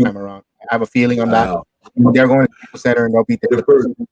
time around. I have a feeling on that. Wow. They're going to the center and they'll beat the The Clippers. first-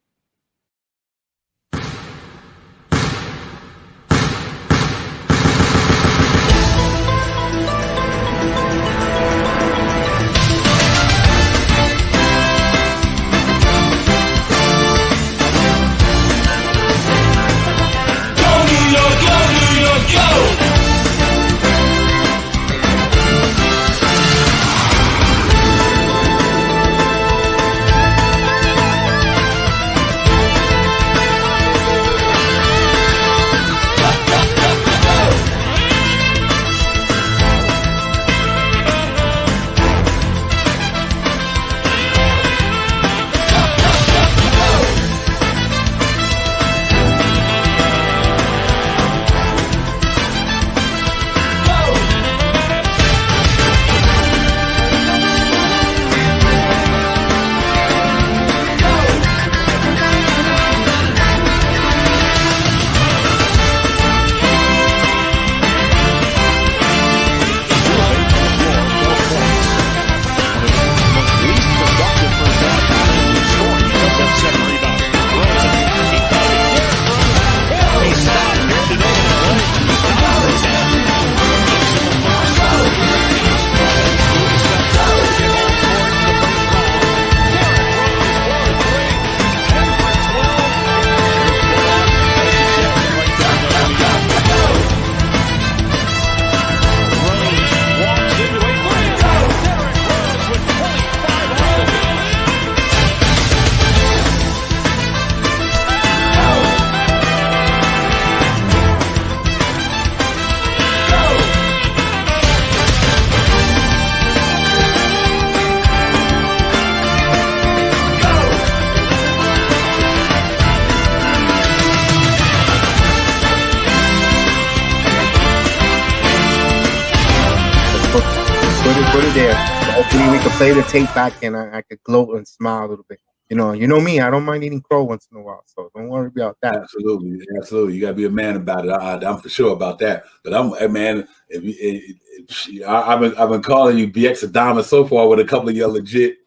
Put it there. Hopefully we can play the tape back and I could gloat and smile a little bit. You know me. I don't mind eating crow once in a while, so don't worry about that. Absolutely. You got to be a man about it. I'm for sure about that. But man. I've been calling you BX Adama so far with a couple of your legit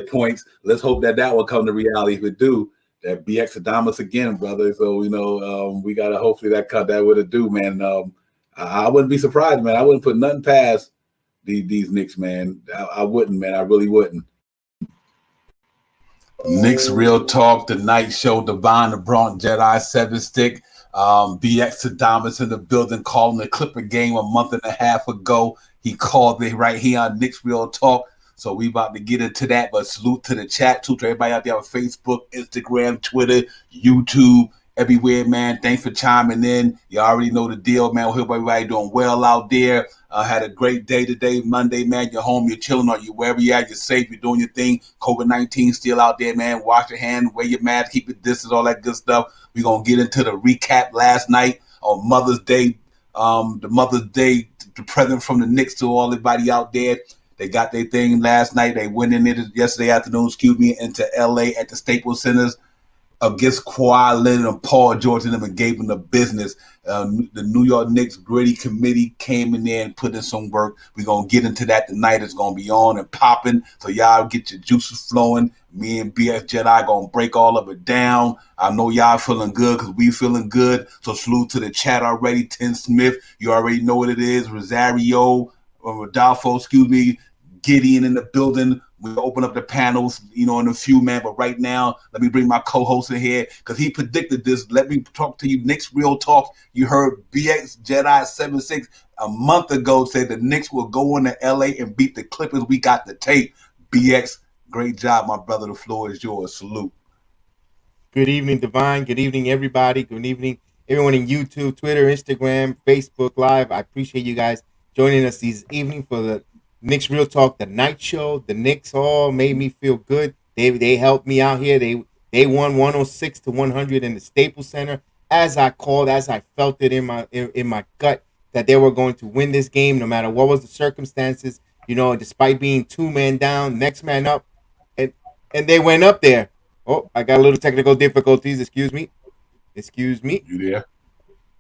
points. Let's hope that will come to reality. If it do, that BX Adamas again, brother. So we gotta hopefully that would do, man. I wouldn't be surprised, man. I wouldn't put nothing past these Knicks, man. I wouldn't, man. I really wouldn't. Knicks Real Talk, the night show, Divine, the Bronx Jedi, 7 Stick. BX Adamas in the building, calling the Clipper game a month and a half ago. He called it right here on Knicks Real Talk. So we about to get into that, but salute to the chat, too, to everybody out there on Facebook, Instagram, Twitter, YouTube, everywhere, man. Thanks for chiming in. You already know the deal, man. We hope everybody doing well out there. Had a great day today, Monday, man. You're home, you're chilling, or you wherever you're at, you're safe, you're doing your thing. COVID-19 still out there, man. Wash your hands, wear your mask, keep it distance, all that good stuff. We're going to get into the recap last night on Mother's Day. The Mother's Day, the present from the Knicks to all everybody out there. They got their thing last night. They went in there yesterday afternoon, into L.A. at the Staples Centers against Kawhi Leonard and Paul George and them and gave them the business. The New York Knicks gritty committee came in there and put in some work. We're going to get into that tonight. It's going to be on and popping. So y'all get your juices flowing. Me and BS Jedi going to break all of it down. I know y'all feeling good because we feeling good. So salute to the chat already. Tim Smith, you already know what it is. Rodolfo, Gideon in the building. We'll open up the panels, in a few, man. But right now, let me bring my co-host in here because he predicted this. Let me talk to you. Knicks Real Talk. You heard BX Jedi 76 a month ago said the Knicks will go into LA and beat the Clippers. We got the tape. BX, great job, my brother. The floor is yours. Salute. Good evening, Divine. Good evening, everybody. Good evening, everyone in YouTube, Twitter, Instagram, Facebook Live. I appreciate you guys joining us this evening for the Knicks Real Talk, the night show. The Knicks all made me feel good. They helped me out here. They won 106-100 in the Staples Center. As I called, as I felt it in my gut that they were going to win this game, no matter what was the circumstances. Despite being 2 men down, next man up, and they went up there. Oh, I got a little technical difficulties. Excuse me. You there?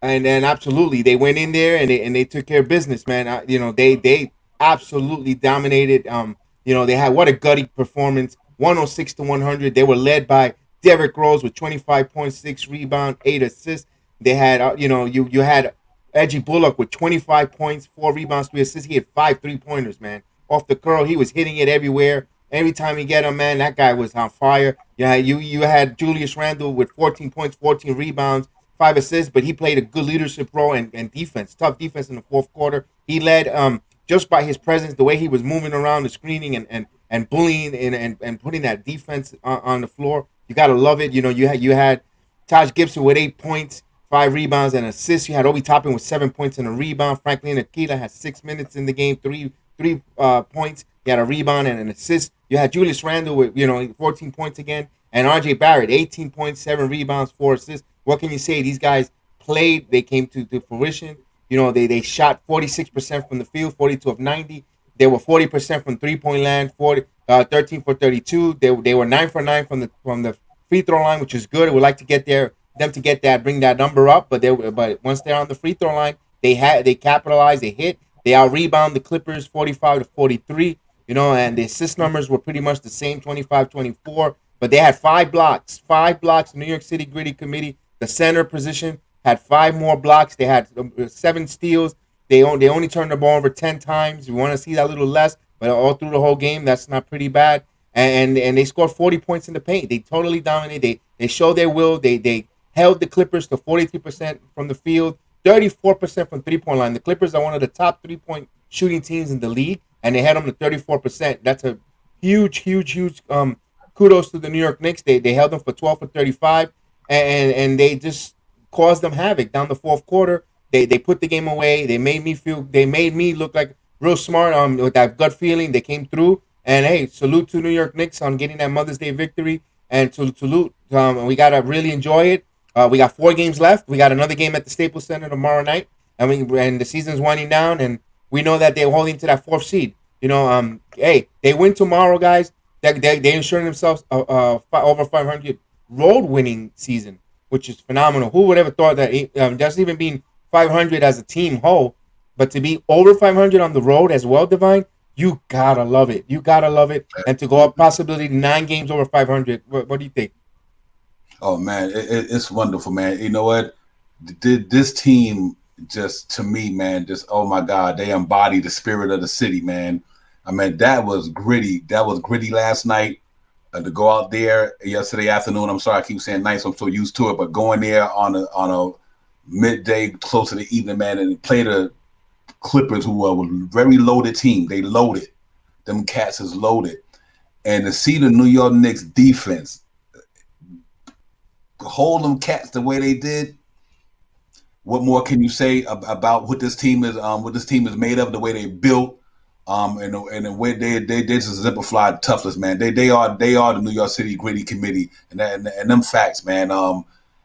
And then absolutely, they went in there and they took care of business, man. They absolutely dominated They had what a gutty performance, 106 to 100. They were led by Derrick Rose with 25.6 rebound, 8 assists. They had you had Reggie Bullock with 25 points, 4 rebounds, 3 assists. He had 5 3 pointers, man. Off the curl, he was hitting it everywhere. Every time he get him, man, that guy was on fire. Yeah, you had Julius Randle with 14 points, 14 rebounds, 5 assists, but he played a good leadership role and defense, tough defense in the fourth quarter. He led just by his presence, the way he was moving around the screening and bullying and putting that defense on the floor. You gotta love it. You had Taj Gibson with 8 points, 5 rebounds, and assists. You had Obi Toppin with 7 points and a rebound. Franklin Aquila had 6 minutes in the game, three points. He had a rebound and an assist. You had Julius Randle with 14 points again, and RJ Barrett 18 points, 7 rebounds, 4 assists. What can you say? These guys played. They came to fruition. They shot 46% from the field, 42 of 90. They were 40% from 3 point land, 13 for 32. They were 9 for 9 from the free throw line, which is good. I would like to get them to get that, bring that number up. But once they're on the free throw line, they capitalize, they hit, they out rebound the Clippers 45 to 43. And the assist numbers were pretty much the same, 25-24. But they had 5 blocks. New York City Gritty Committee, the center position, had 5 more blocks. They had 7 steals. They only turned the ball over 10 times. We want to see that a little less, but all through the whole game, that's not pretty bad. And they scored 40 points in the paint. They totally dominated. They showed their will. They held the Clippers to 43% from the field, 34% from 3 point line. The Clippers are one of the top 3 point shooting teams in the league, and they had them to 34%. That's a huge, huge, huge kudos to the New York Knicks. They held them for 12 for 35, and they just caused them havoc down the fourth quarter. They put the game away. They made me look like real smart with that gut feeling. They came through. And hey, salute to New York Knicks on getting that Mother's Day victory. And to salute, we gotta really enjoy it. We got 4 games left. We got another game at the Staples Center tomorrow night, and the season's winding down. And we know that they're holding to that fourth seed. Hey, they win tomorrow, guys. They ensure themselves over 500 road winning season, which is phenomenal. Who would ever thought that just even being 500 as a team whole, but to be over 500 on the road as well, Divine, you gotta love it. You gotta love it, and to go up possibility 9 games over 500. What do you think? Oh man, it's wonderful, man. You know what? This team just, to me, man, just, oh my God, they embody the spirit of the city, man. I mean, that was gritty. That was gritty last night. To go out there yesterday afternoon. I'm sorry, I keep saying night, so I'm so used to it. But going there on a midday, close to the evening, man, and play the Clippers, who were a very loaded team. They loaded. Them cats is loaded. And to see the New York Knicks defense hold them cats the way they did, what more can you say about what this team is made of, the way they built, and the way they just exemplified toughness, man. They are the New York City Gritty Committee, and them facts, man.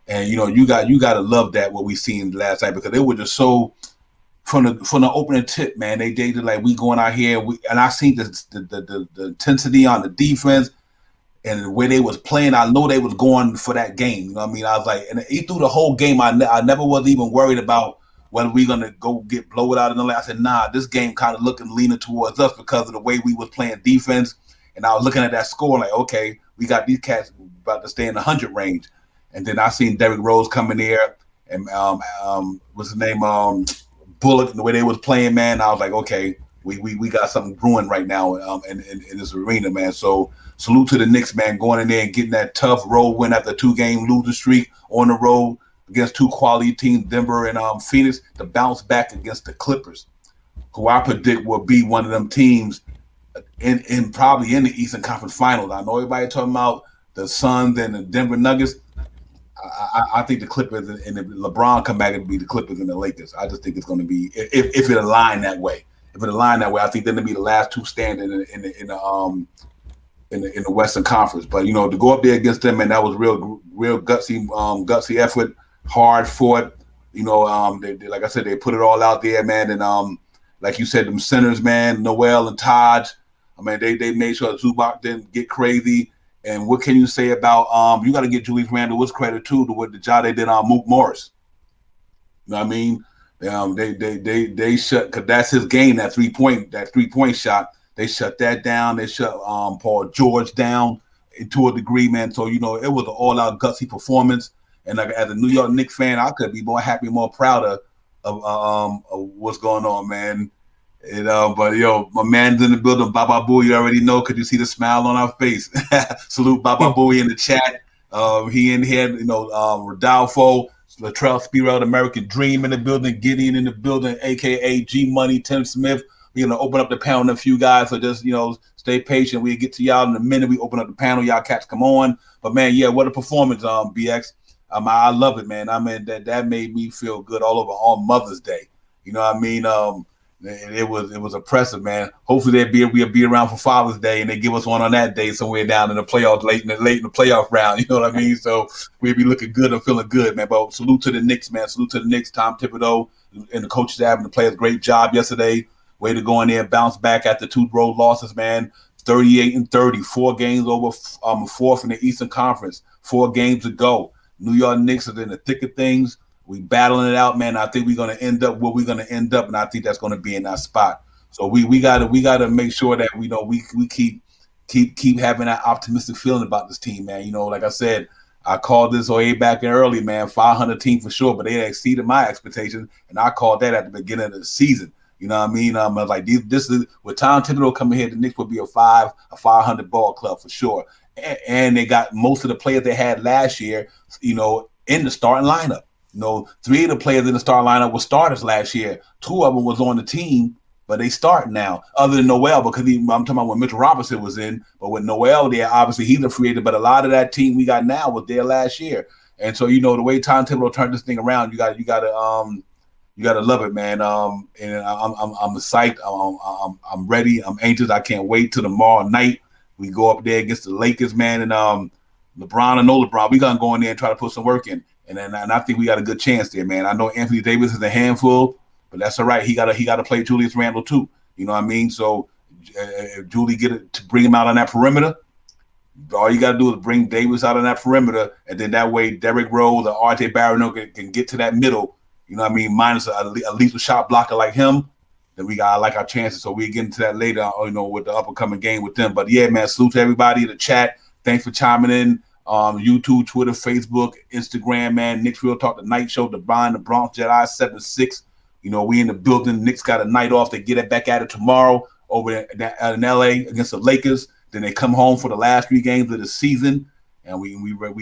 And you got to love that what we seen last night, because they were just so, from the opening tip, man. They did like, we going out here, and I seen the intensity on the defense and the way they was playing. I know they was going for that game. You know what I mean? I was like, and through the whole game, I never was even worried about whether we gonna go get blown out. And I said, nah, this game kind of looking leaning towards us because of the way we was playing defense. And I was looking at that score like, okay, we got these cats about to stay in the 100 range. And then I seen Derrick Rose coming there, and what's his name, Bullock, the way they was playing, man. I was like, okay, we got something brewing right now in this arena, man. So salute to the Knicks, man, going in there and getting that tough road win after a 2-game losing streak on the road against 2 quality teams, Denver and Phoenix, to bounce back against the Clippers, who I predict will be one of them teams in probably in the Eastern Conference Finals. I know everybody talking about the Suns and the Denver Nuggets. I think the Clippers, and if LeBron come back, it'll be the Clippers and the Lakers. I just think it's going to be, if it align that way. If it align that way, I think they're going to be the last 2 standing in the Western Conference. But to go up there against them, man, that was real gutsy effort, hard fought. They, like I said, they put it all out there, man. And like you said, them centers, man, Noel and Taj. I mean, they made sure Zubac didn't get crazy. And what can you say about you got to give Julius Randle his credit too to what the job they did on Mook Morris. You know what I mean? They shut, because that's his game, that 3-point shot. They shut that down. They shut Paul George down to a degree, man. So it was an all-out gutsy performance. And like, as a New York Knicks fan, I could be more happy, more proud of what's going on, man. But my man's in the building, Baba Booey. You already know because you see the smile on our face. Salute Baba Booey in the chat. He in here, Rodolfo, Latrell Spiro, American Dream in the building, Gideon in the building, aka G Money, Tim Smith. We're gonna open up the panel in a few guys, so just stay patient. We'll get to y'all in a minute. We open up the panel, y'all cats come on. But man, yeah, what a performance, BX. I love it, man. I mean that made me feel good all over all Mother's Day. You know what I mean? It was impressive, man. Hopefully we'll be around for Father's Day and they give us one on that day somewhere down in the playoffs, late in the playoff round. You know what I mean? So we'll be looking good and feeling good, man. But salute to the Knicks, man. Salute to the Knicks, Tom Thibodeau and the coaches having the players. Great job yesterday. Way to go in there and bounce back after 2 road losses, man. 38-30, 4 games over, fourth in the Eastern Conference, 4 games to go. New York Knicks are in the thick of things. We battling it out, man. I think we're going to end up where we're going to end up, and I think that's going to be in that spot. So we gotta make sure that we keep having that optimistic feeling about this team, man. Like I said, I called this way back in early, man. 500 team for sure, but they exceeded my expectations, and I called that at the beginning of the season. You know what I mean? I was like, this is with Tom Thibodeau coming here, the Knicks would be a 500 ball club for sure. And they got most of the players they had last year, in the starting lineup. 3 of the players in the starting lineup were starters last year. 2 of them was on the team, but they start now. Other than Noel, because I'm talking about when Mitchell Robinson was in, but with Noel there, obviously he's a free agent. But a lot of that team we got now was there last year. And so the way Tom Thibodeau turned this thing around, you gotta love it, man. And I'm psyched. I'm ready. I'm anxious. I can't wait till tomorrow night. We go up there against the Lakers, man, and LeBron and no LeBron. We gonna go in there and try to put some work in. And I think we got a good chance there, man. I know Anthony Davis is a handful, but that's all right. He gotta play Julius Randle too. You know what I mean? So if Julie get it to bring him out on that perimeter, all you gotta do is bring Davis out on that perimeter, and then that way Derrick Rose or RJ Barrett can get to that middle. You know what I mean? Minus at least a shot blocker like him. Then we got like our chances. So we get into that later, with the upcoming game with them. But yeah, man, salute to everybody in the chat. Thanks for chiming in. YouTube, Twitter, Facebook, Instagram, man. Knicks Real Talk, the Night Show, Divine, the Bronx Jedi 7-6. We in the building. Knicks got a night off. They get it back at it tomorrow over in LA against the Lakers. Then they come home for the last 3 games of the season, and we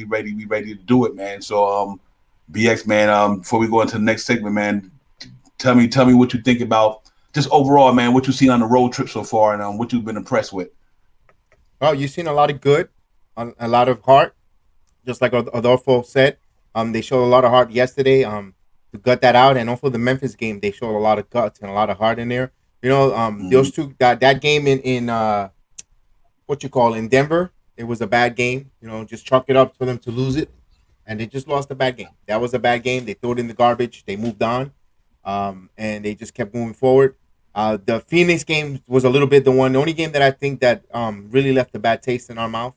ready to do it, man. So BX, man, before we go into the next segment, man, tell me what you think about just overall, man, what you've seen on the road trip so far, and what you've been impressed with. Oh, you've seen a lot of good, a lot of heart, just like Adolfo said. They showed a lot of heart yesterday. To gut that out, and also the Memphis game, they showed a lot of guts and a lot of heart in there. Those two, that game in in Denver, it was a bad game. Just chalk it up for them to lose it, and they just lost a bad game. That was a bad game. They threw it in the garbage. They moved on, and they just kept moving forward. The Phoenix game was a little bit the only game that I think that really left a bad taste in our mouth.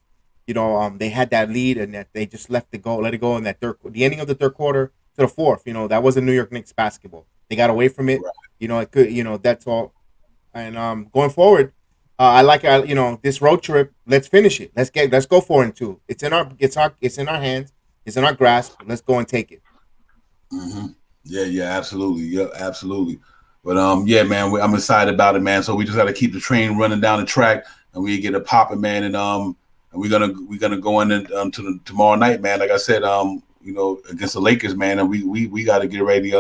They had that lead and that they just let it go in the ending of the third quarter to the fourth. That wasn't New York Knicks basketball. They got away from it. Right. It could. That's all. And going forward, I like this road trip. Let's finish it. Let's go 4-2. It's in our hands. It's in our grasp. Let's go and take it. Mm-hmm. Yeah, absolutely. Yeah, absolutely. But yeah, man, I'm excited about it, man. So we just got to keep the train running down the track, and we get it popping, man. And we're gonna go in to tomorrow night, man. Like I said, against the Lakers, man, and we got to get ready,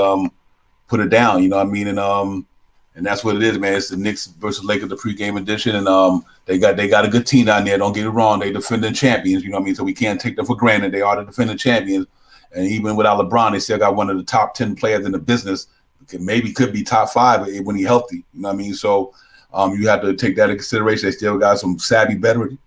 put it down. You know what I mean? And that's what it is, man. It's the Knicks versus Lakers, the pregame edition, and they got a good team down there. Don't get it wrong, they defending champions. You know what I mean? So we can't take them for granted. They are the defending champions, and even without LeBron, they still got one of the top 10 players in the business. Could be top 5 when he's healthy. You know what I mean? So you have to take that into consideration. They still got some savvy veterans.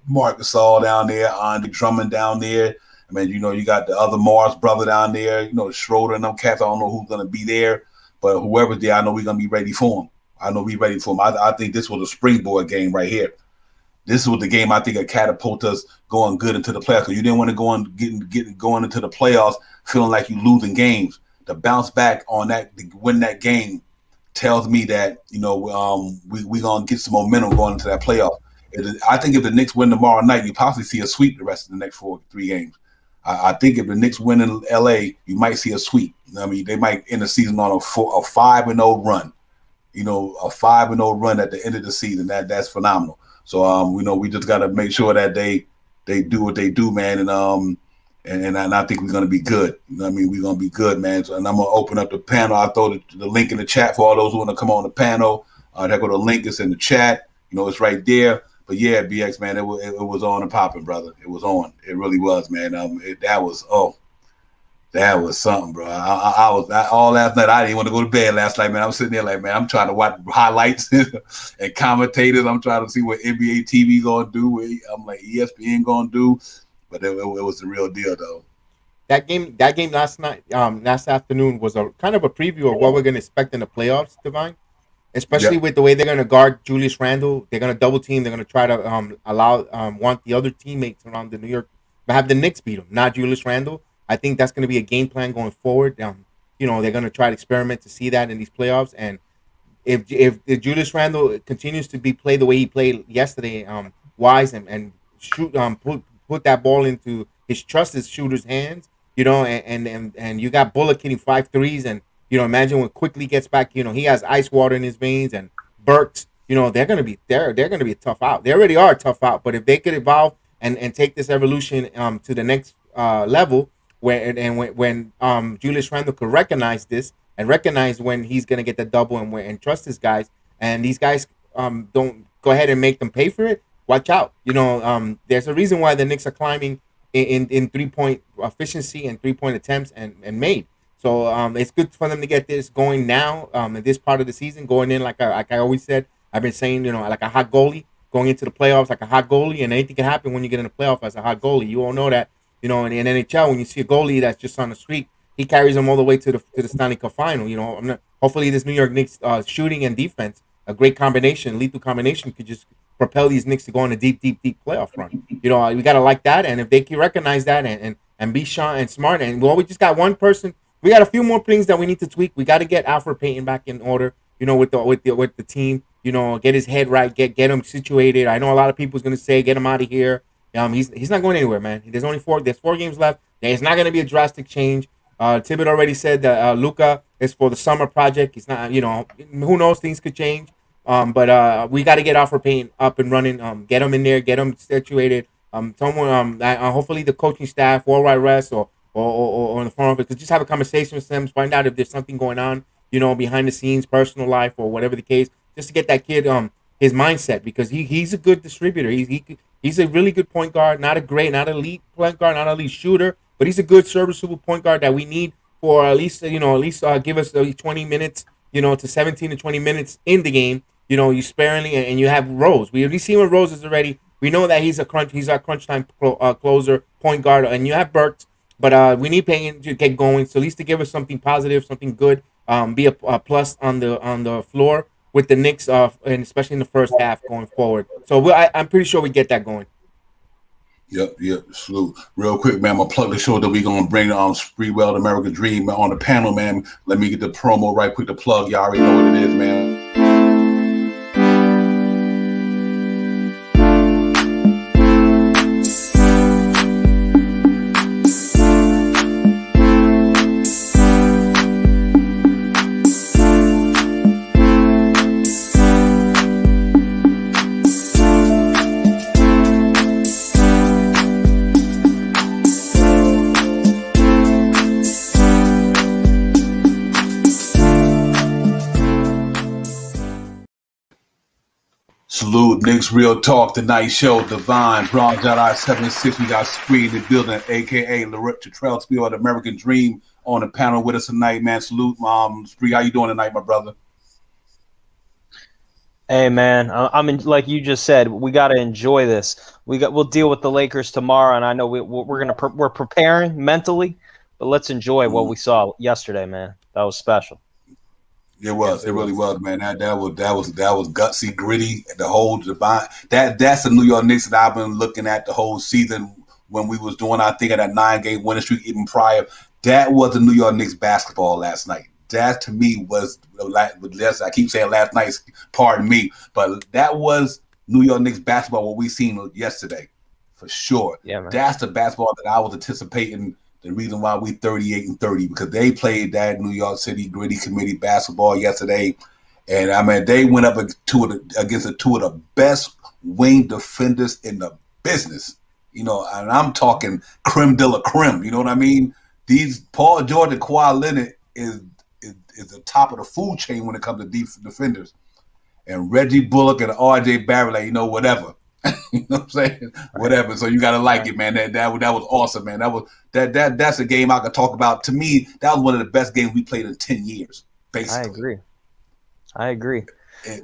Marc Gasol down there, Andre Drummond down there. I mean, you got the other Morris brother down there, Schroeder and them cats. I don't know who's going to be there, but whoever's there, I know we're going to be ready for him. I think this was a springboard game right here. This was the game I think that catapulted us going good into the playoffs. Because you didn't want to going into the playoffs feeling like you losing games. To bounce back on that, to win that game, tells me that we gonna get some momentum going into that playoff. I think if the Knicks win tomorrow night, you possibly see a sweep the rest of the next 3 games. I think if the Knicks win in LA, you might see a sweep. I mean, they might end the season on a 5-0 run. A 5-0 run at the end of the season. That's phenomenal. So we just got to make sure that they do what they do, man, and I think we're gonna be good. We're gonna be good, man. So, and I'm gonna open up the panel. I'll throw the link in the chat for all those who want to come on the panel. There go the link. It's in the chat. It's right there. But yeah, BX, man, it was on and popping, brother. It was on. It really was, man. That was something, bro. I was all last night. I didn't want to go to bed last night, man. I was sitting there like, man, I'm trying to watch highlights and commentators. I'm trying to see what NBA TV gonna do. I'm like ESPN gonna do. But it was the real deal, though. That game last afternoon was a kind of a preview of what we're going to expect in the playoffs, Divine. Especially with the way they're going to guard Julius Randle. They're going to double team. They're going to try to want the other teammates around the New York, but have the Knicks beat them, not Julius Randle. I think that's going to be a game plan going forward. They're going to try to experiment to see that in these playoffs. And if Julius Randle continues to play the way he played yesterday, wise and shoot, put that ball into his trusted shooter's hands, and you got Bullock hitting 5 threes, and imagine when Quickly gets back, he has ice water in his veins, and Burks, they're gonna be a tough out. They already are a tough out, but if they could evolve and take this evolution to the next level, when Julius Randle could recognize this and recognize when he's gonna get the double and trust his guys, and these guys don't go ahead and make them pay for it. Watch out. There's a reason why the Knicks are climbing in 3-point efficiency and 3-point attempts and made. So it's good for them to get this going now in this part of the season, going in like I always said. I've been saying, like a hot goalie going into the playoffs, like a hot goalie, and anything can happen when you get in the playoff as a hot goalie. You all know that. In NHL, when you see a goalie that's just on the street, he carries them all the way to the Stanley Cup final. Hopefully this New York Knicks shooting and defense, a great combination, lethal combination, could just propel these Knicks to go on a deep playoff run. We gotta like that, and if they can recognize that and be sharp and smart, and we just got one person. We got a few more things that we need to tweak. We got to get Alfred Payton back in order. With the team. Get his head right. Get him situated. I know a lot of people's gonna say get him out of here. He's not going anywhere, man. There's 4 games left. It's not gonna be a drastic change. Tibbet already said that Luka is for the summer project. He's not. Who knows? Things could change. But we got to get Alfred Payton up and running. Get him in there. Get him situated. Hopefully the coaching staff, Worldwide Rest, or in the front of it, could just have a conversation with them, find out if there's something going on, behind the scenes, personal life or whatever the case, just to get that kid his mindset, because he's a good distributor. He's a really good point guard, not elite point guard, not elite shooter, but he's a good serviceable point guard that we need for at least give us 20 minutes, to 17 to 20 minutes in the game. You sparingly, and you have Rose. We already seen what Rose is already. We know that he's our crunch time closer, point guard, and you have Burks. But we need Payton to get going, so at least to give us something positive, something good, be a plus on the floor with the Knicks, and especially in the first half going forward. So I'm pretty sure we get that going. Yep. Salute. Real quick, man, I'm going to plug the show that we're going to bring Spreewell, American Dream, on the panel, man. Let me get the promo right quick to plug. Y'all already know what it is, man. Salute, Knicks Real Talk, the night show, Divine, Bronze Jedi 76. We got Spree in the building, a.k.a. Lorette Trail Spiel, the American Dream, on the panel with us tonight, man. Salute, Spree. How you doing tonight, my brother? Hey, man. Like you just said, we got to enjoy this. We'll deal with the Lakers tomorrow, and I know we're preparing mentally, but let's enjoy what we saw yesterday, man. That was special. It was. It really was, man. That was gutsy, gritty. The whole Divine. That's the New York Knicks that I've been looking at the whole season when we was doing, I think, at that 9-game winning streak even prior. That was the New York Knicks basketball last night. that to me was, I keep saying last night's, pardon me, but that was New York Knicks basketball, what we seen yesterday, for sure. Yeah, man. That's the basketball that I was anticipating. The reason why we 38-30, because they played that New York City gritty committee basketball yesterday, and I mean they went up against two of the best wing defenders in the business. And I'm talking creme de la creme. You know what I mean? These Paul George and Kawhi Leonard is the top of the food chain when it comes to deep defenders. And Reggie Bullock and R.J. Barrett, like, whatever. You know what I'm saying? Whatever. So you gotta like it, man. That was awesome, man. That's a game I could talk about. To me, that was one of the best games we played in 10 years, basically. I agree.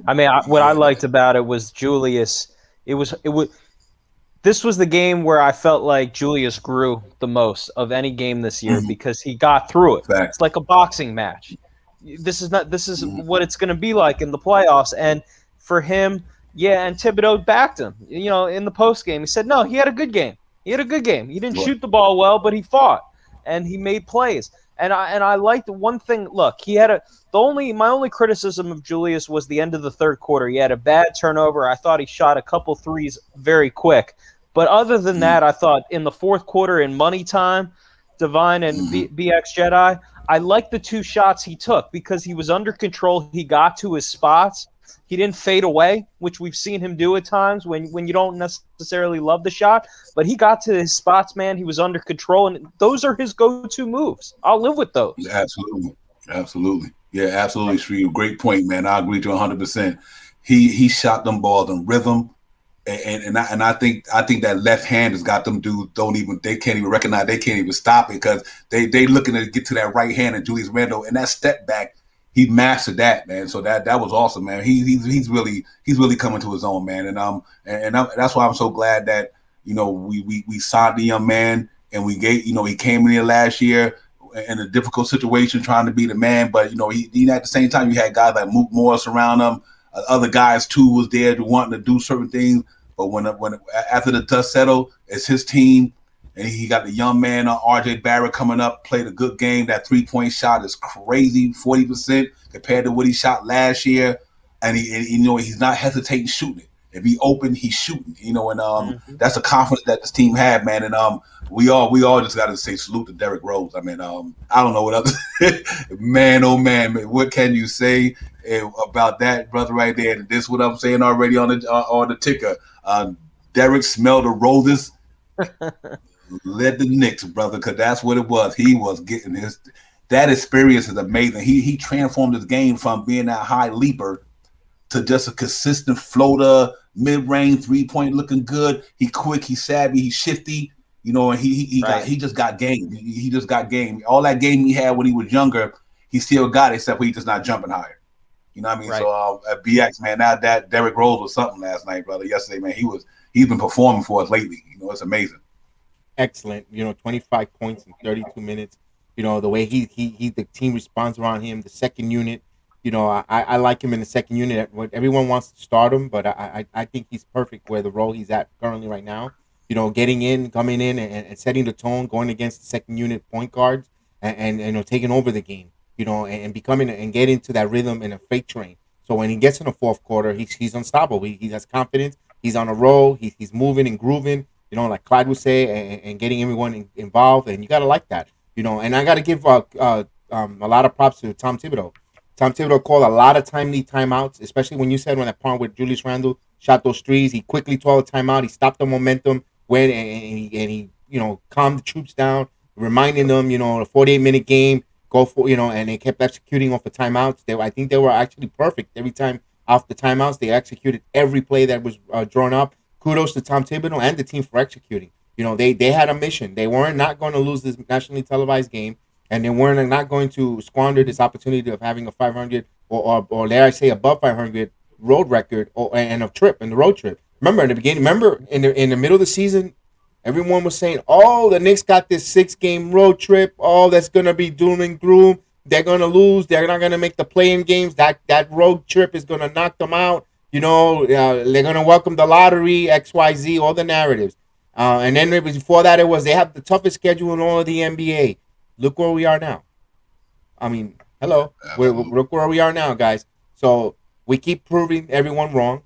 I mean, what I liked about it was Julius. This was the game where I felt like Julius grew the most of any game this year because he got through it. Fact. It's like a boxing match. This is what it's going to be like in the playoffs. And for him, yeah, and Thibodeau backed him. In the post game, he said, no, he had a good game. He didn't shoot the ball well, but he fought and he made plays. And I liked one thing. Look, my only criticism of Julius was the end of the third quarter. He had a bad turnover. I thought he shot a couple threes very quick. But other than that, I thought in the fourth quarter in money time, Divine and BX Jedi, I liked the two shots he took because he was under control. He got to his spots. He didn't fade away, which we've seen him do at times when you don't necessarily love the shot. But he got to his spots, man. He was under control, and those are his go-to moves. I'll live with those. Absolutely. Yeah, absolutely, Shree. Great point, man. I agree to 100%. He shot them balls in rhythm. And I think that left hand has got them dudes they can't even recognize, they can't even stop it because they looking to get to that right hand and Julius Randle and that step back, he mastered that, man. So that was awesome, man. He's really coming to his own, man. And that's why I'm so glad that we signed the young man and we gave he came in here last year in a difficult situation trying to be the man, but he at the same time you had guys like Mook Morris around him. Other guys too was there wanting to do certain things, but when after the dust settled, it's his team, and he got the young man R.J. Barrett coming up, played a good game. That 3-point shot is crazy, 40% compared to what he shot last year, and he's not hesitating shooting it. If he open, he's shooting. That's a confidence that this team had, man. And we all just got to say salute to Derrick Rose. I mean, I don't know what else. Man, oh man, what can you say about that brother right there? And this is what I'm saying already on the ticker. Derrick smelled the roses. Led the Knicks, brother, because that's what it was. He was getting that experience is amazing. He transformed his game from being that high leaper to just a consistent floater, mid-range 3-point looking good. He quick, he's savvy, he's shifty, and he just got game. He just got game. All that game he had when he was younger, he still got it, except for he's just not jumping higher. You know what I mean? Right. So at BX, man, now that Derrick Rose was something last night, brother. Yesterday, man, he's been performing for us lately. It's amazing. Excellent. 25 points in 32 minutes. The way the team responds around him, the second unit. I like him in the second unit. Everyone wants to start him, but I think he's perfect where the role he's at currently right now. Getting in, coming in, and setting the tone, going against the second unit point guards, and taking over the game. And becoming and getting to that rhythm in a freight train. So when he gets in the fourth quarter, he's unstoppable. He has confidence. He's on a roll. He's moving and grooving. Like Clyde would say, and getting everyone involved. And you gotta like that. And I gotta give a lot of props to Tom Thibodeau. Tom Thibodeau called a lot of timely timeouts, especially when you said when that part with Julius Randle shot those threes. He quickly called a timeout. He stopped the momentum, went and he calmed the troops down, reminding them, the 48-minute game, go for, and they kept executing off the timeouts. I think they were actually perfect. Every time off the timeouts, they executed every play that was drawn up. Kudos to Tom Thibodeau and the team for executing. They had a mission. They weren't not going to lose this nationally televised game. And they weren't not going to squander this opportunity of having a 500 or dare I say above 500 road record and the road trip. Remember in the beginning, in the middle of the season, everyone was saying, "Oh, the Knicks got this 6-game road trip. Oh, that's gonna be doom and gloom. They're gonna lose. They're not gonna make the play-in games. That road trip is gonna knock them out. They're gonna welcome the lottery, XYZ, all the narratives. And then before that, it was they have the toughest schedule in all of the NBA. Look where we are now. I mean, Hello. Absolutely. Look where we are now, guys. So we keep proving everyone wrong.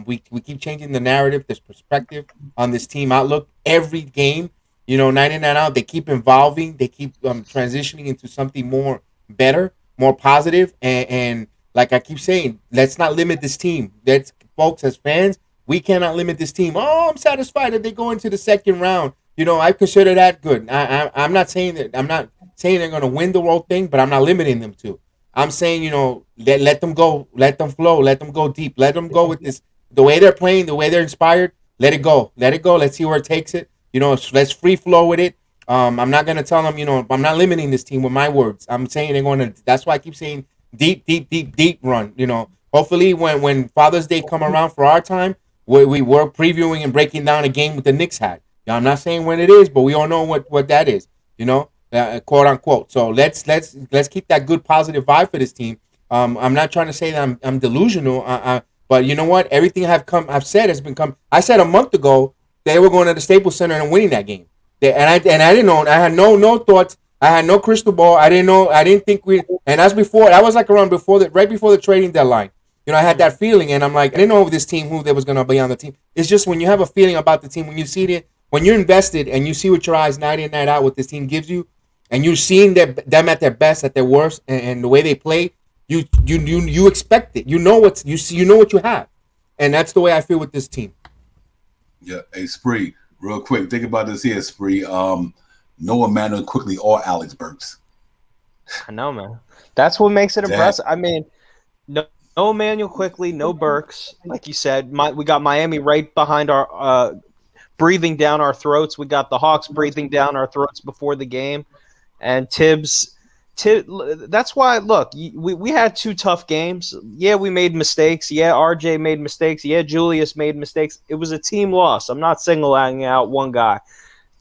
We keep changing the narrative, this perspective on this team outlook every game. Night in and out, they keep evolving. They keep transitioning into something more better, more positive, and like I keep saying, let's not limit this team. Let's, folks, as fans, we cannot limit this team. Oh, I'm satisfied that they go into the second round. I consider that good. I'm not saying that. I'm not saying they're going to win the whole thing, but I'm not limiting them to. I'm saying, let them go, let them flow, let them go deep, let them go with this. The way they're playing, the way they're inspired, let it go, let it go. Let's see where it takes it. Let's free flow with it. I'm not going to tell them, I'm not limiting this team with my words. I'm saying they're going to. That's why I keep saying deep, deep, deep, deep run. Hopefully when Father's Day come around for our time, we were previewing and breaking down a game with the Knicks had. I'm not saying when it is, but we all know what that is. Quote unquote. So let's keep that good positive vibe for this team. I'm not trying to say that I'm delusional, but you know what? Everything I've said has been come. I said a month ago they were going to the Staples Center and winning that game. I didn't know. I had no thoughts. I had no crystal ball. I didn't know. I didn't think we. And that's before. That was like around right before the trading deadline. I had that feeling, and I'm like, I didn't know this team who there was going to be on the team. It's just when you have a feeling about the team, when you see it, when you're invested, and you see with your eyes night in night out what this team gives you, and you're seeing them at their best, at their worst, and the way they play, you expect it. You know what you have, and that's the way I feel with this team. Yeah. Hey, Spree, real quick, think about this here, Spree. Noah Manuel quickly or Alex Burks. I know, man. That's what makes it That impressive. I mean, no Emmanuel quickly, no Burks, like you said. We got Miami right behind our breathing down our throats. We got the Hawks breathing down our throats before the game, and Tibbs. That's why. Look, we had 2 tough games. Yeah, we made mistakes. Yeah, RJ made mistakes. Yeah, Julius made mistakes. It was a team loss. I'm not singling out one guy.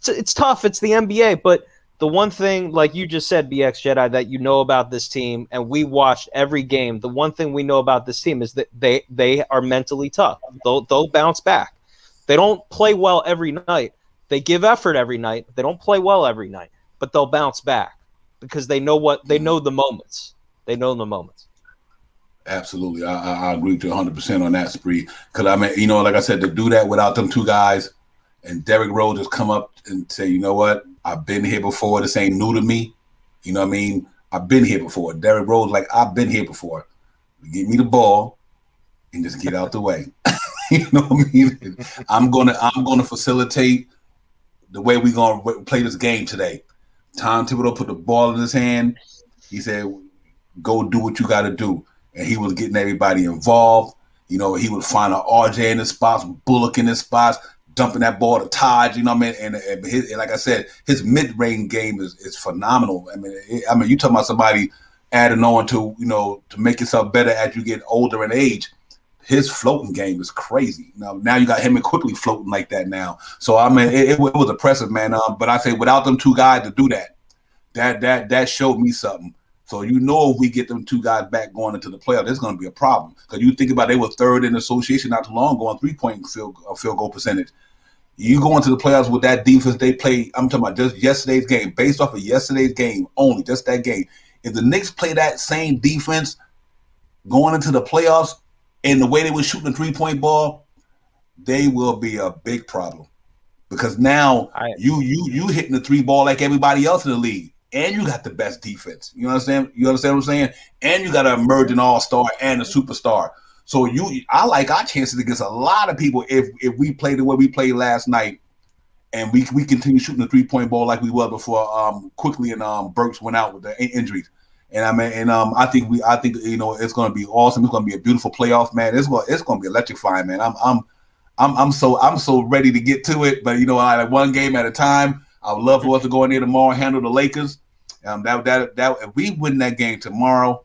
It's tough. It's the NBA, but the one thing, like you just said, BX Jedi, that you know about this team, and we watched every game. The one thing we know about this team is that they are mentally tough. They'll bounce back. They don't play well every night. They give effort every night. They don't play well every night, but they'll bounce back because they know the moments. They know the moments. absolutely. I agree with you 100% on that, Spree. Because I mean, like I said, to do that without them 2 guys, and Derrick Rose just come up and say, you know what, I've been here before. This ain't new to me. You know what I mean? I've been here before. Derrick Rose, like, I've been here before. Give me the ball and just get out the way. You know what I mean? I'm gonna facilitate the way we're gonna play this game today. Tom Thibodeau put the ball in his hand. He said, "Go do what you got to do," and he was getting everybody involved. He would find an RJ in his spots, Bullock in his spots, dumping that ball to Taj. You know what I mean? And like I said, his mid-range game is phenomenal. I mean, you talking about somebody adding on to to make yourself better as you get older in age. His floating game is crazy. Now you got him and quickly floating like that now. So I mean, it was impressive, man. But I say without them 2 guys to do that showed me something. So if we get them 2 guys back going into the playoffs, there's going to be a problem. Because you think about they were 3rd in the association not too long ago on 3-point field goal percentage. You go into the playoffs with that defense they play. I'm talking about just yesterday's game, based off of yesterday's game only, just that game. If the Knicks play that same defense going into the playoffs, and the way they were shooting the 3-point ball, they will be a big problem. Because now you hitting the 3 ball like everybody else in the league, and you got the best defense. You understand? You understand what I'm saying? And you got an emerging all-star and a superstar. So I like our chances against a lot of people if we play the way we played last night, and we continue shooting the 3-point ball like we were before. Quickly and Burks went out with the injuries. And I think it's going to be awesome. It's going to be a beautiful playoff, man. It's going to be electrifying, man. I'm so ready to get to it. But like one game at a time. I would love for us to go in there tomorrow and handle the Lakers. That if we win that game tomorrow,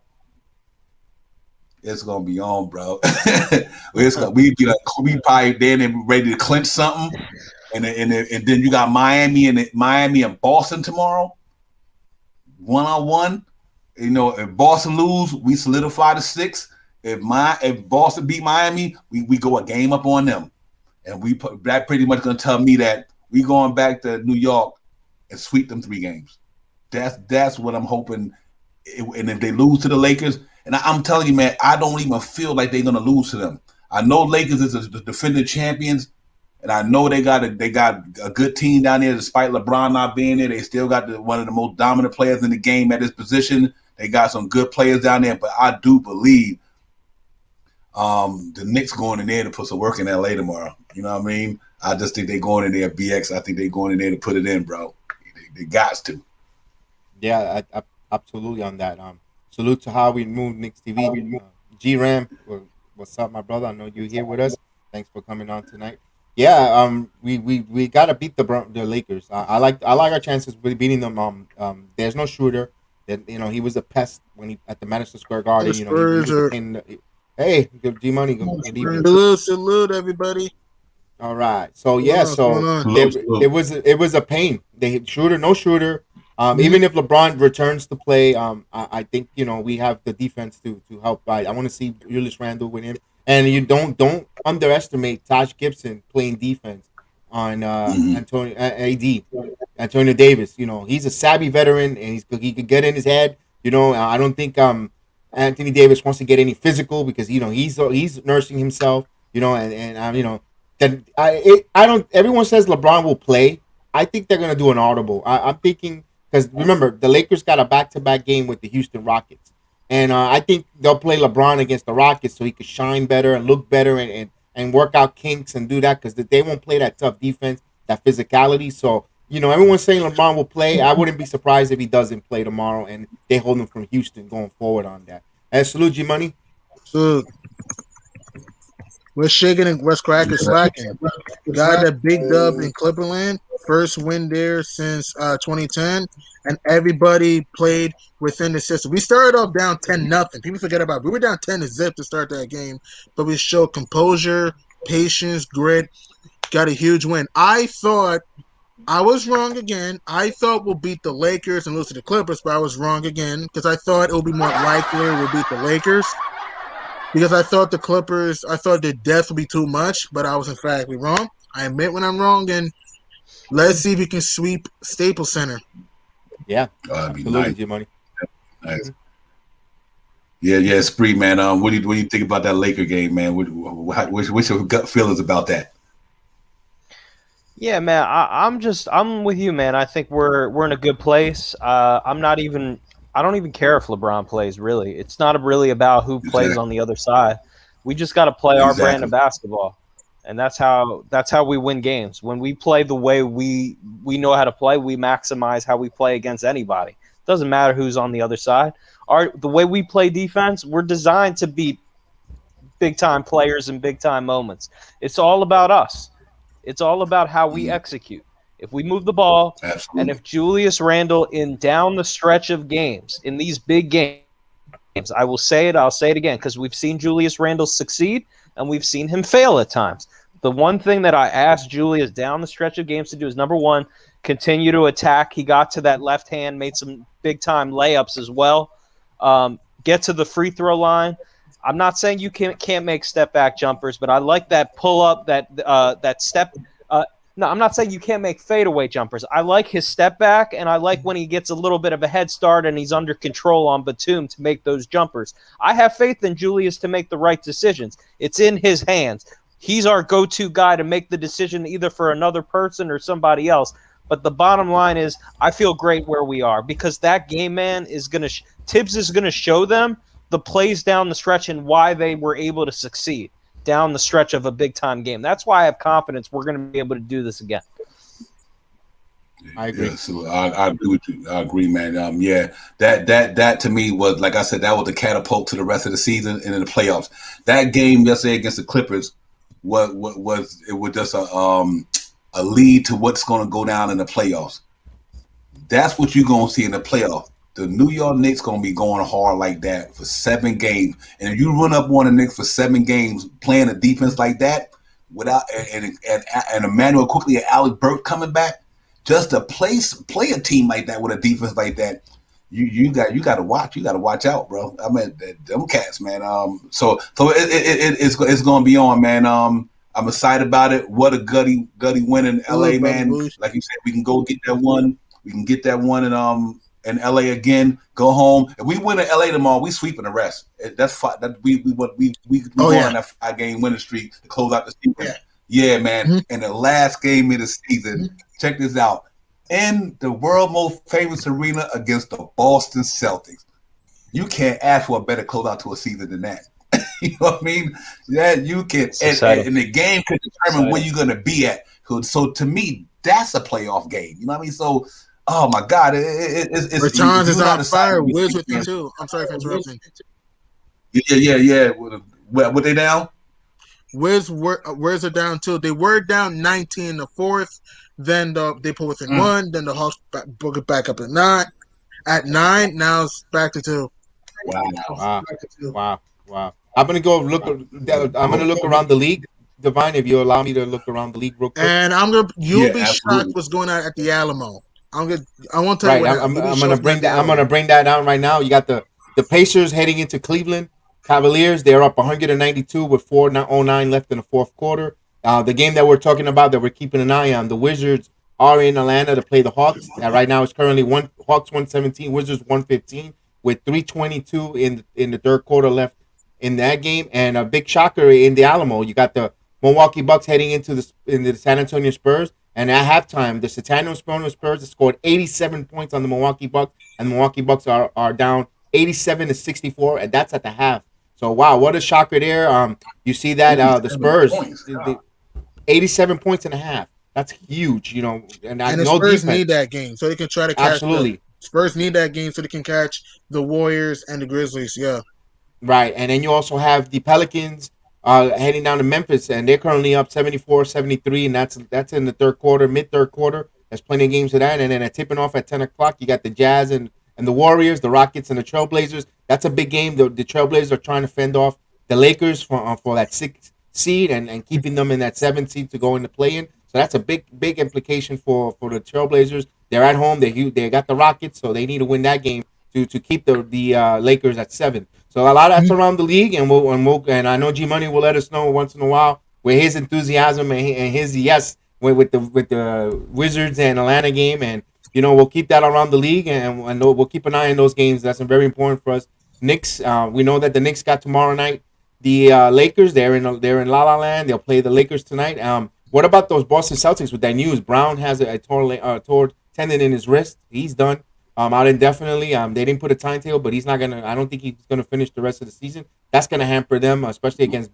it's going to be on, bro. We probably then ready to clinch something, and then you got Miami and Boston tomorrow, 1-on-1. If Boston lose, we solidify the 6. If Boston beat Miami, we go a game up on them, and that pretty much going to tell me that we going back to New York and sweep them 3 games. That's what I'm hoping and if they lose to the Lakers, and I'm telling you, man, I don't even feel like they're gonna lose to them. I know Lakers is the defending champions, and I know they got a good team down there. Despite LeBron not being there, they still got one of the most dominant players in the game at this position. They got some good players down there, but I do believe the Knicks going in there to put some work in LA tomorrow. You know what I mean? I just think they're going in there, BX. I think they're going in there to put it in, bro. They got to. Yeah, I absolutely on that. Salute to how we moved Knicks TV. G-Ram, what's up, my brother? I know you're here with us. Thanks for coming on tonight. Yeah, we gotta beat the Lakers. I like our chances with beating them. There's no shooter. That he was a pest when he at the Madison Square Garden. The He was Spurs a are pain in the, hey, good G Money. Good evening. salute everybody. All right. So yeah, What's going so on? it was a pain. They shooter, no shooter. Even if LeBron returns to play, I think we have the defense to help. I want to see Julius Randle with him, and you don't underestimate Taj Gibson playing defense on Antonio Davis. He's a savvy veteran, and he could get in his head. I don't think Anthony Davis wants to get any physical because he's nursing himself. That I don't. Everyone says LeBron will play. I think they're gonna do an audible. I'm thinking because remember the Lakers got a back-to-back game with the Houston Rockets, and I think they'll play LeBron against the Rockets so he could shine better and look better and work out kinks and do that because they won't play that tough defense, that physicality. So everyone's saying LeBron will play. I wouldn't be surprised if he doesn't play tomorrow and they hold him from Houston going forward on that. Salute G Money. So we're shaking and what's cracking slacking. Got a big dub in Clipperland. First win there since 2010, and everybody played within the system. We started off down 10-0. People forget about it. We were down 10-0 to start that game, but we showed composure, patience, grit. Got a huge win. I thought I was wrong again. I thought we'll beat the Lakers and lose to the Clippers, but I was wrong again because I thought it would be more likely we'll beat the Lakers. Because I thought the Clippers, I thought the death would be too much, but I was in fact wrong. I admit when I'm wrong, and let's see if we can sweep Staples Center. Yeah, That'd be absolutely, nice. G Money. Nice. Yeah, Spree, man. What do you think about that Laker game, man? What's your gut feelings about that? Yeah, man, I'm with you, man. I think we're in a good place. I don't even care if LeBron plays. Really, it's not really about who plays on the other side. We just got to play our brand of basketball, and that's how we win games. When we play the way we know how to play, we maximize how we play against anybody. Doesn't matter who's on the other side. The way we play defense, we're designed to beat big time players in big time moments. It's all about us. It's all about how we execute. If we move the ball, Absolutely. and if Julius Randle in down the stretch of games, in these big games, I will say it, I'll say it again, because we've seen Julius Randle succeed and we've seen him fail at times. The one thing that I asked Julius down the stretch of games to do is, number one, continue to attack. He got to that left hand, made some big-time layups as well. Get to the free throw line. I'm not saying you can't make step-back jumpers, but I like that pull-up, that step – no, I'm not saying you can't make fadeaway jumpers. I like his step back, and I like when he gets a little bit of a head start and he's under control on Batum to make those jumpers. I have faith in Julius to make the right decisions. It's in his hands. He's our go-to guy to make the decision either for another person or somebody else. But the bottom line is I feel great where we are because that game, man, is going to Tibbs is going to show them the plays down the stretch and why they were able to succeed down the stretch of a big-time game. That's why I have confidence we're going to be able to do this again. I agree. Yeah, so I agree with you. I agree, man. That to me was, like I said, that was the catapult to the rest of the season and in the playoffs. That game yesterday against the Clippers was just a lead to what's going to go down in the playoffs. That's what you're going to see in the playoffs. The New York Knicks going to be going hard like that for 7 games. And if you run up on the Knicks for 7 games playing a defense like that, without and Emmanuel quickly and Alec Burke coming back, just to play a team like that with a defense like that, you got to watch out, bro. I mean, them cats, man. So it's going to be on, man. I'm excited about it. What a gutty win in LA, man. Like you said, we can go get that one. We can get that one in LA again. Go home. If we win in LA tomorrow, we sweeping the rest. That's fine. That we going on that 5-game winning streak to close out the season. Yeah, man. Mm-hmm. And the last game of the season, check this out. In the world most famous arena against the Boston Celtics. You can't ask for a better closeout to a season than that. You know what I mean? That you can, and the game can determine where you're going to be at. So to me, that's a playoff game. You know what I mean? So, oh my God, it's Bertans is on fire. Wiz with me too. I'm sorry for interrupting. Yeah. What they down? Wiz are down too. They were down 19 in the fourth. Then they pull within one. Then the Hawks book it back up at 9. At 9, now it's back to 2. Wow. I'm gonna go look. I'm gonna look around the league, Divine. If you allow me to look around the league real quick. And you'll be shocked what's going on at the Alamo. I won't tell you. Right. I'm gonna bring that. I'm gonna bring that down right now. You got the Pacers heading into Cleveland. Cavaliers, they're up 192 with 4:09 left in the fourth quarter. The game that we're talking about, that we're keeping an eye on, the Wizards are in Atlanta to play the Hawks. Right now, it's currently Hawks 117, Wizards 115, with 3:22 in the third quarter left in that game. And a big shocker in the Alamo, you got the Milwaukee Bucks heading into the San Antonio Spurs. And at halftime, the San Antonio Spurs have scored 87 points on the Milwaukee Bucks, and the Milwaukee Bucks are down 87-64, and that's at the half. So wow, what a shocker there! You see that the Spurs, 87 points and a half. That's huge, you know. And the Spurs need that game so they can try to catch. Absolutely, Spurs need that game so they can catch the Warriors and the Grizzlies. Yeah, right. And then you also have the Pelicans heading down to Memphis, and they're currently up 74-73, and that's in the third quarter, mid-third quarter. There's plenty of games of that, and then tipping off at 10 o'clock, you got the Jazz and the Warriors, the Rockets, and the Trailblazers. That's a big game. The Trailblazers are trying to fend off the Lakers for that 6th seed and keeping them in that 7th seed to go into play-in. So that's a big implication for the Trailblazers. They're at home. They got the Rockets, so they need to win that game to keep the Lakers at 7. So a lot of that's around the league, and I know G Money will let us know once in a while where his enthusiasm and his yes with the Wizards and Atlanta game, and you know we'll keep that around the league, and we'll keep an eye on those games. That's very important for us. Knicks, we know that the Knicks got tomorrow night the Lakers. They're in La La Land. They'll play the Lakers tonight. What about those Boston Celtics with that news? Brown has a torn tendon in his wrist. He's done. Out indefinitely. They didn't put a timetable, but he's not gonna. I don't think he's gonna finish the rest of the season. That's gonna hamper them, especially against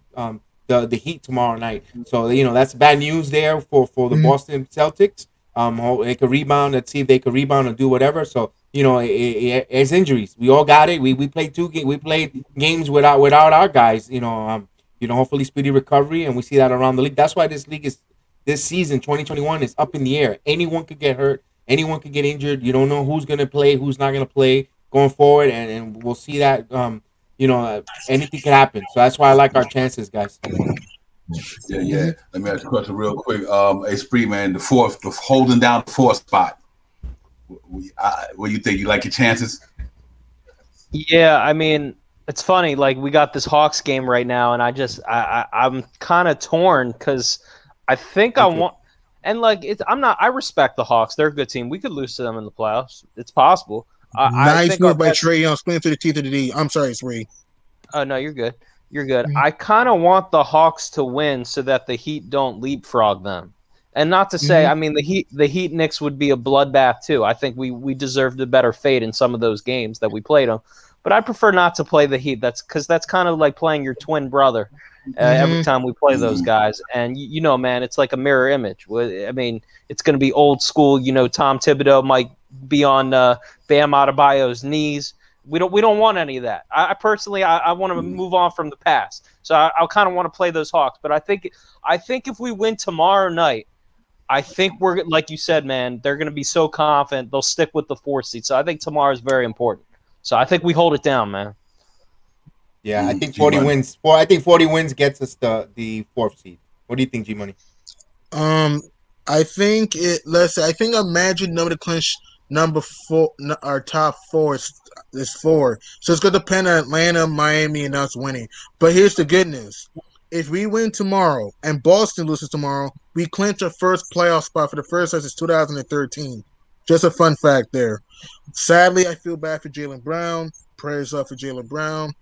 the Heat tomorrow night. So you know that's bad news there for the Boston Celtics. They could rebound. Let's see if they could rebound and do whatever. So you know, it's injuries. We all got it. We played we played games without our guys. You know, hopefully speedy recovery, and we see that around the league. That's why this season 2021 is up in the air. Anyone could get hurt. Anyone could get injured. You don't know who's going to play, who's not going to play going forward, and we'll see that. Anything could happen. So that's why I like our chances, guys. Yeah. Let me ask you a question real quick. Hey, Spree, man, the holding down the 4th spot. What do you think? You like your chances? Yeah, I mean, it's funny. Like we got this Hawks game right now, and I'm kind of torn because I think I want. And I respect the Hawks. They're a good team. We could lose to them in the playoffs. It's possible. Nice move by Trae Young, spinning through the teeth of the D. I'm sorry, Spree. Oh no, you're good. You're good. I kind of want the Hawks to win so that the Heat don't leapfrog them. And not to say, I mean, the Heat Knicks would be a bloodbath too. I think we deserved a better fate in some of those games that we played them. But I prefer not to play the Heat. That's kind of like playing your twin brother. Every time we play those guys, and you know, man, it's like a mirror image. I mean, it's going to be old school. You know, Tom Thibodeau might be on Bam Adebayo's knees. We don't want any of that. I personally, I want to move on from the past. So I kind of want to play those Hawks. But I think if we win tomorrow night, I think we're, like you said, man, they're going to be so confident they'll stick with the 4th seed. So I think tomorrow is very important. So I think we hold it down, man. Yeah, I think 40 wins. Well, I think 40 wins gets us the 4th seed. What do you think, G Money? I think Imagine number to clinch number 4. Our top 4 is 4. So it's going to depend on Atlanta, Miami, and us winning. But here's the good news: if we win tomorrow and Boston loses tomorrow, we clinch our first playoff spot for the first time since 2013. Just a fun fact there. Sadly, I feel bad for Jaylen Brown. Prayers up for Jaylen Brown.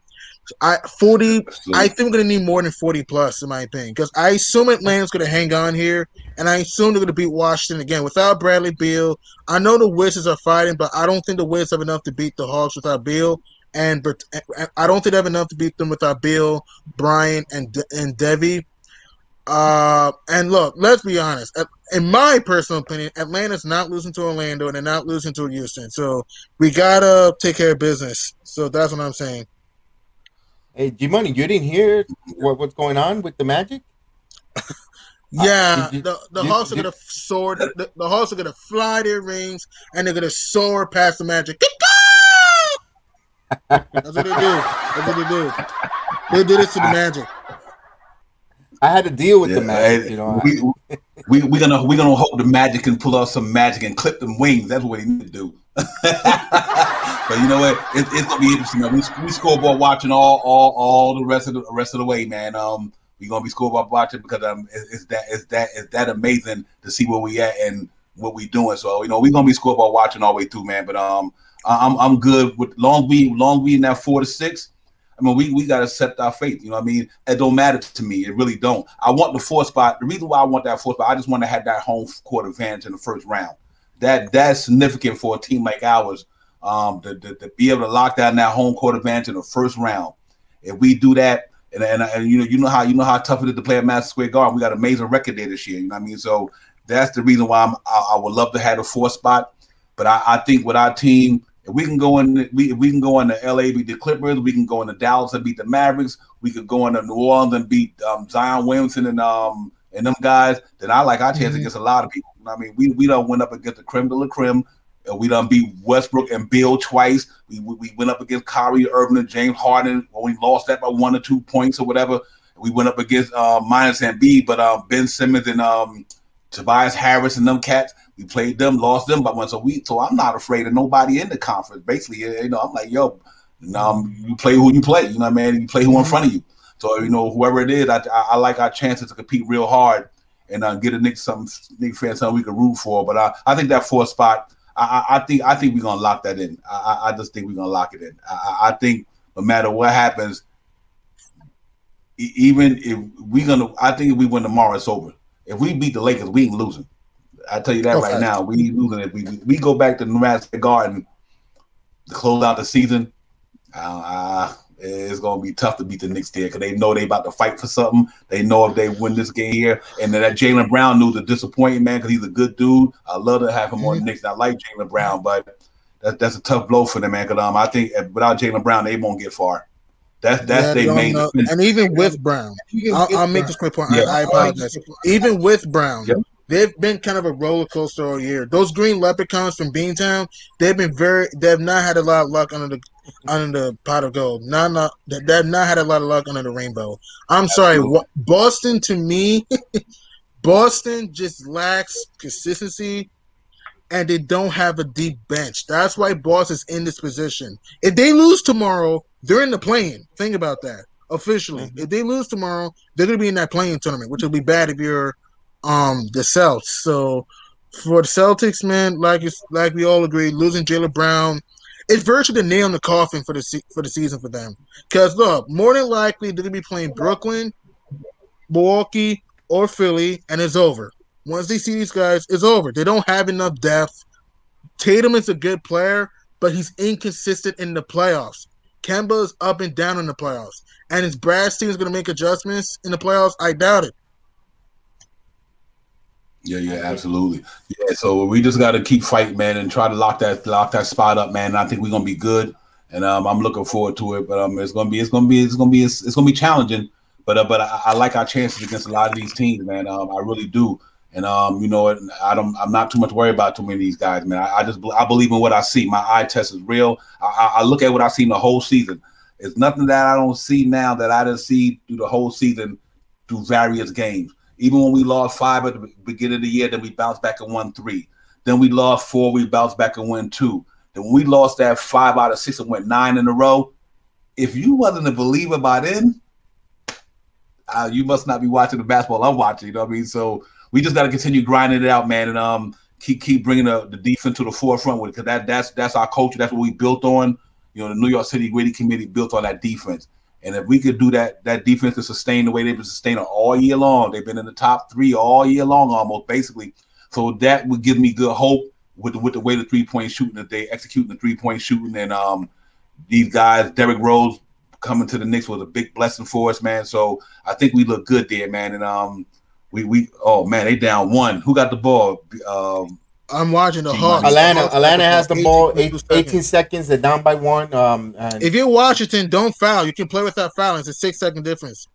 I 40. I think we're gonna need more than 40 plus, in my opinion, because I assume Atlanta's gonna hang on here, and I assume they're gonna beat Washington again without Bradley Beal. I know the Wizards are fighting, but I don't think the Wizards have enough to beat the Hawks without Beal, and but I don't think they have enough to beat them without Beal, Bryant, and Devi. And look, let's be honest. In my personal opinion, Atlanta's not losing to Orlando, and they're not losing to Houston. So we gotta take care of business. So that's what I'm saying. Hey, G Money, you didn't hear what's going on with the Magic? Yeah, Did you? the Hawks are gonna soar. The Hawks are gonna fly their rings, and they're gonna soar past the Magic. That's what they do. That's what they do. They did it to the Magic. I had to deal with the Magic. You know, we gonna hope the Magic can pull off some magic and clip them wings. That's what they need to do. But you know what? It's gonna be interesting. Man. We scoreboard watching all the rest of the way, man. We're gonna be scoreboard watching because it's that amazing to see where we at and what we doing. So you know we're gonna be scoreboard watching all the way through, man. But I'm good with long we in that 4 to 6. I mean, we got to accept our fate. You know what I mean? It don't matter to me. It really don't. I want the 4 spot. The reason why I want that 4 spot, I just want to have that home court advantage in the first round. That's significant for a team like ours to be able to lock down that home court advantage in the first round. If we do that, and you know how tough it is to play at Madison Square Garden. We got an amazing record there this year. You know what I mean? So that's the reason why I would love to have a 4 spot. But I think with our team, if we can go in, we can go into LA, beat the Clippers. We can go into Dallas and beat the Mavericks. We could go into New Orleans and beat Zion Williamson and them guys. Then I like our chance against a lot of people. You know what I mean, we done went up against the creme de la creme. We done beat Westbrook and Bill twice. We went up against Kyrie Irving and James Harden when we lost that by 1 or 2 points or whatever. We went up against minus Embiid, but Ben Simmons and Tobias Harris and them cats. We played them, lost them by 1. So I'm not afraid of nobody in the conference. Basically, you know, I'm like, yo, you play who you play. You know what I mean? You play who in front of you. So, you know, whoever it is, I like our chances to compete real hard and get a Knicks fan something we can root for. But I think that 4 spot, I think we're gonna lock that in. I just think we're gonna lock it in. I think no matter what happens, even if I think if we win tomorrow, it's over. If we beat the Lakers, we ain't losing. I tell you that right now. We ain't losing it. We go back to Madison Garden to close out the season. It's gonna be tough to beat the Knicks there because they know they about to fight for something. They know if they win this game here, and then that Jaylen Brown news is disappointing, man, because he's a good dude. I love to have him on the Knicks. I like Jaylen Brown, but that's a tough blow for them, man. Because I think without Jaylen Brown, they won't get far. That's their main. And even with Brown, I'll make this quick point. Yeah. I apologize. Even with Brown. Yep. They've been kind of a roller coaster all year. Those green leprechauns from Beantown, they've not had a lot of luck under the pot of gold. They've not had a lot of luck under the rainbow. I'm sorry, Boston to me, Boston just lacks consistency, and they don't have a deep bench. That's why Boston's in this position. If they lose tomorrow, they're in the play-in. Think about that. Officially, if they lose tomorrow, they're going to be in that play-in tournament, which will be bad if you're the Celtics. So for the Celtics, man, like we all agree, losing Jaylen Brown, it's virtually the nail in the coffin for the season for them. Because look, more than likely they're gonna be playing Brooklyn, Milwaukee, or Philly, and it's over. Once they see these guys, it's over. They don't have enough depth. Tatum is a good player, but he's inconsistent in the playoffs. Kemba is up and down in the playoffs. And is Brad's team going to make adjustments in the playoffs? I doubt it. Yeah, absolutely. Yeah, so we just got to keep fighting, man, and try to lock that spot up, man. And I think we're gonna be good, and I'm looking forward to it. But it's gonna be challenging. But I like our chances against a lot of these teams, man. I really do. And you know, I'm not too much worried about too many of these guys, man. I believe in what I see. My eye test is real. I look at what I've seen the whole season. It's nothing that I don't see now that I didn't see through the whole season through various games. Even when we lost 5 at the beginning of the year, then we bounced back and won 3. Then we lost 4, we bounced back and won 2. Then when we lost that 5 out of 6 and went 9 in a row, if you wasn't a believer by then, you must not be watching the basketball I'm watching. You know what I mean? So we just got to continue grinding it out, man, and keep bringing the defense to the forefront with it, because that's our culture. That's what we built on. You know, the New York City Gritty Committee built on that defense. And if we could do that defense to sustain the way they've been sustaining all year long, they've been in the top 3 all year long, almost basically. So that would give me good hope with the way the 3-point shooting, that they executing the 3-point shooting, and these guys, Derrick Rose coming to the Knicks was a big blessing for us, man. So I think we look good there, man. And we oh man, they down 1. Who got the ball? I'm watching the Hawks. Atlanta has the ball. 18 seconds. They're down by 1. And if you're Washington, don't foul. You can play without fouling. It's a 6-second difference.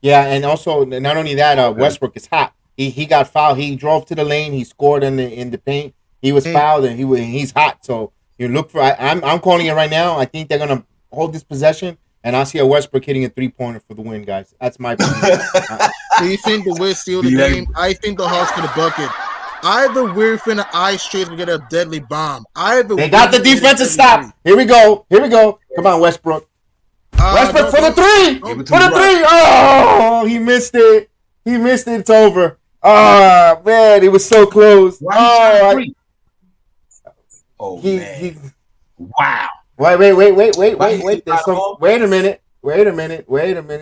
Yeah, and also not only that, Westbrook is hot. He got fouled. He drove to the lane. He scored in the paint. He was fouled, and he's hot. So you look for. I'm calling it right now. I think they're gonna hold this possession, and I see a Westbrook hitting a 3-pointer for the win, guys. That's my opinion. Do you think the Wiz steal the game? I think the Hawks get a bucket. Either we're finna ice straight and get a deadly bomb. They got the defensive stop. Here we go. Come on, Westbrook. Westbrook for the 3. For the 3. Oh, he missed it. It's over. Oh man, it was so close. Man. Wow. Wait. Wait a minute.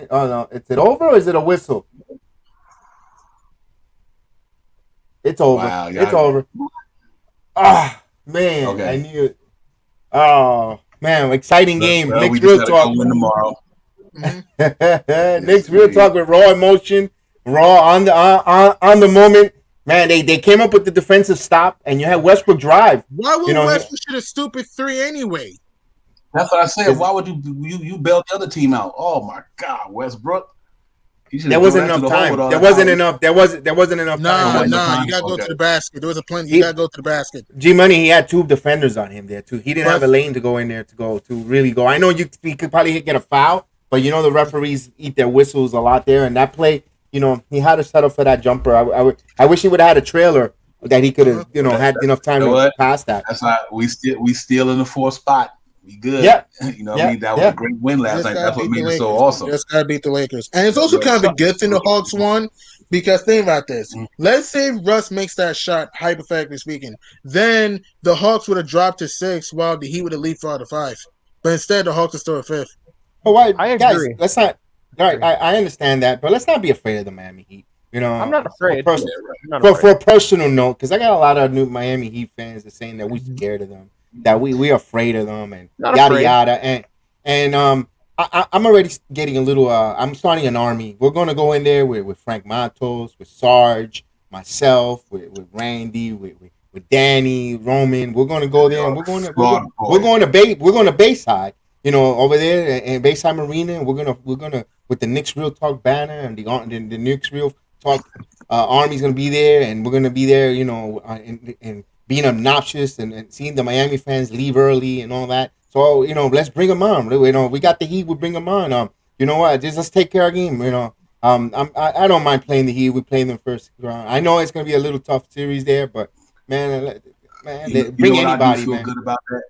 Oh no, is it over or is it a whistle? It's over. Wow, it's over. Ah, man. Okay. I knew it. Oh, man. Exciting game. Knicks Real Talk. Win tomorrow. Knicks Real Talk with raw emotion, raw on the moment. Man, they came up with the defensive stop, and you had Westbrook drive. Why would Westbrook shoot a stupid 3 anyway? That's what I said. Why would you bail the other team out? Oh, my God, Westbrook. There wasn't enough time. There wasn't enough time. Nah, you gotta go to the basket. There was a plenty. You gotta go to the basket. G Money, he had 2 defenders on him there too. He didn't have a lane to go in there to really go. I know he could probably get a foul, but you know the referees eat their whistles a lot there. And that play, you know, he had to settle for that jumper. I wish he would have had a trailer that he could have, had enough time to pass that. That's why we still in the 4th spot. We good. Yeah. You know what I mean? That was a great win last night. That's what made it so awesome. Just got to beat the Lakers. And it's also kind of a good thing the Hawks won, because think about this. Let's say Russ makes that shot, hypothetically speaking. Then the Hawks would have dropped to 6 while the Heat would have leapfrogged to 5. But instead, the Hawks are still at 5th. Oh, I agree. Guys, let's not. All right, I understand that, but let's not be afraid of the Miami Heat. You know, I'm not afraid. For a personal note, because I got a lot of new Miami Heat fans that saying that we're scared of them, that we're afraid of them, and yada. And I'm already getting a little. I'm starting an army. We're going to go in there with Frank Matos, with Sarge, myself, with Randy, with Danny, Roman. We're going to go there, and we're going to Bayside. You know, over there in Bayside Marina, and we're gonna with the Knicks Real Talk banner and the Knicks Real Talk Army's gonna be there, and we're gonna be there. You know, and being obnoxious and seeing the Miami fans leave early and all that. So you know, let's bring them on. You know, we got the Heat. We bring them on. You know what? Just let's take care of our game. You know, I don't mind playing the Heat. We play them first round. I know it's gonna be a little tough series there, but man, bring anybody. I do feel good about that.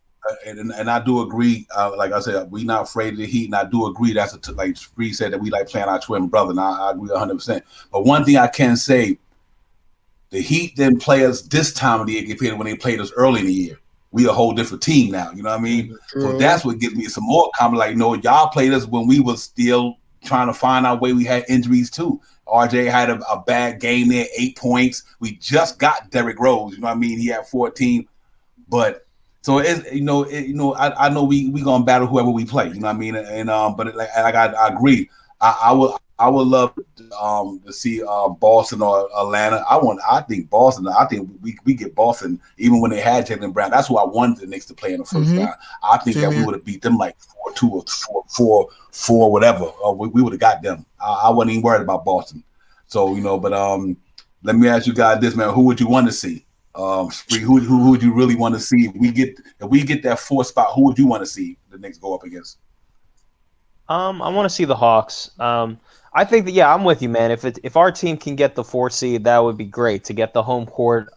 And I do agree. Like I said, we're not afraid of the Heat, and I do agree. That's like Spree said, that we like playing our twin brother, and I agree 100%. But one thing I can say, the Heat didn't play us this time of the year compared to when they played us early in the year. We a whole different team now. You know what I mean? True. So that's what gives me some more comment. Like, no, y'all played us when we was still trying to find our way. We had injuries too. RJ had a bad game there, 8 points. We just got Derrick Rose. You know what I mean? He had 14, but. So I know we gonna battle whoever we play. You know what I mean? And but I agree. I would love to see Boston or Atlanta. I think Boston. I think we get Boston even when they had Jaylen Brown. That's who I wanted the Knicks to play in the first round. I think that we would have beat them like 4-2 or 4-4, whatever. We would have got them. I wasn't even worried about Boston. So but let me ask you guys this, man. Who would you want to see? Spree, who would you really want to see if we get that 4th spot? Who would you want to see the Knicks go up against? I want to see the Hawks. I think that I'm with you, man. If our team can get the 4 seed, that would be great to get the home court.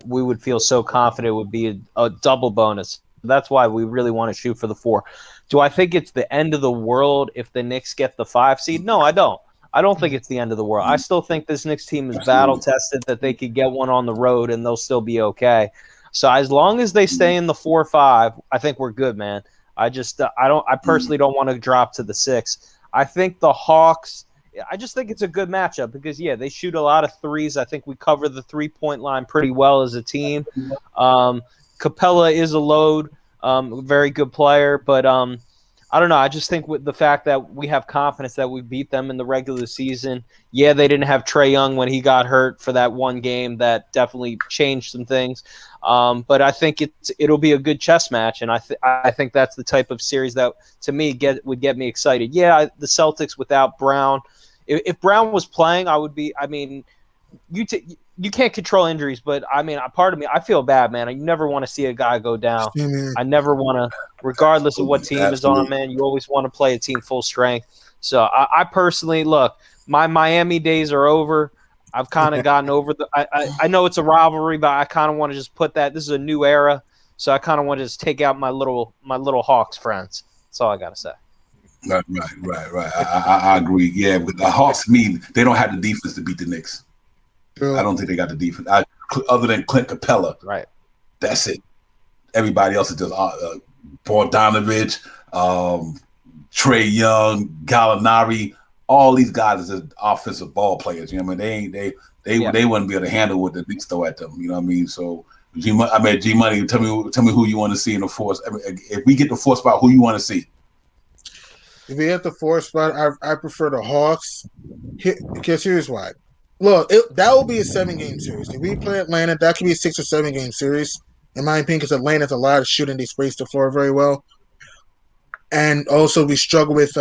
We would feel so confident. It would be a double bonus. That's why we really want to shoot for the 4. Do I think it's the end of the world if the Knicks get the 5 seed? No, I don't. I don't think it's the end of the world. I still think this Knicks team is battle tested, that they could get one on the road and they'll still be okay. So as long as they stay in the 4-5, I think we're good, man. I personally don't want to drop to the 6. I think the Hawks, I just think it's a good matchup because, yeah, they shoot a lot of threes. I think we cover the 3-point line pretty well as a team. Capella is a load, very good player, but I don't know. I just think with the fact that we have confidence that we beat them in the regular season. Yeah, they didn't have Trae Young when he got hurt for that one game. That definitely changed some things. But I think it'll be a good chess match, and I think that's the type of series that, to me, would get me excited. Yeah, the Celtics without Brown. If Brown was playing, I would be. I mean, you can't control injuries, but I mean, part of me, I feel bad, man. You never want to see a guy go down. I never want to, regardless of what team is on, man. You always want to play a team full strength. So I personally, look, my Miami days are over. I've kind of gotten over I know it's a rivalry, but I kind of want to just put that. This is a new era, so I kind of want to just take out my little Hawks friends. That's all I gotta say. Right. I agree. Yeah, but the Hawks, they don't have the defense to beat the Knicks. I don't think they got the defense. Other than Clint Capella. Right. That's it. Everybody else is just Bogdanovich, Trae Young, Gallinari. All these guys are just offensive ball players. You know what I mean? They wouldn't be able to handle what the Knicks throw at them. You know what I mean? So G Money, tell me who you want to see in the 4th. I mean, if we get the 4th spot, who you want to see? If we get the 4th spot, I prefer the Hawks. Because here's why. Look, that will be a 7-game series. If we play Atlanta, that could be a 6 or 7-game series, in my opinion, because Atlanta's a lot of shooting. They space the floor very well. And also, we struggle with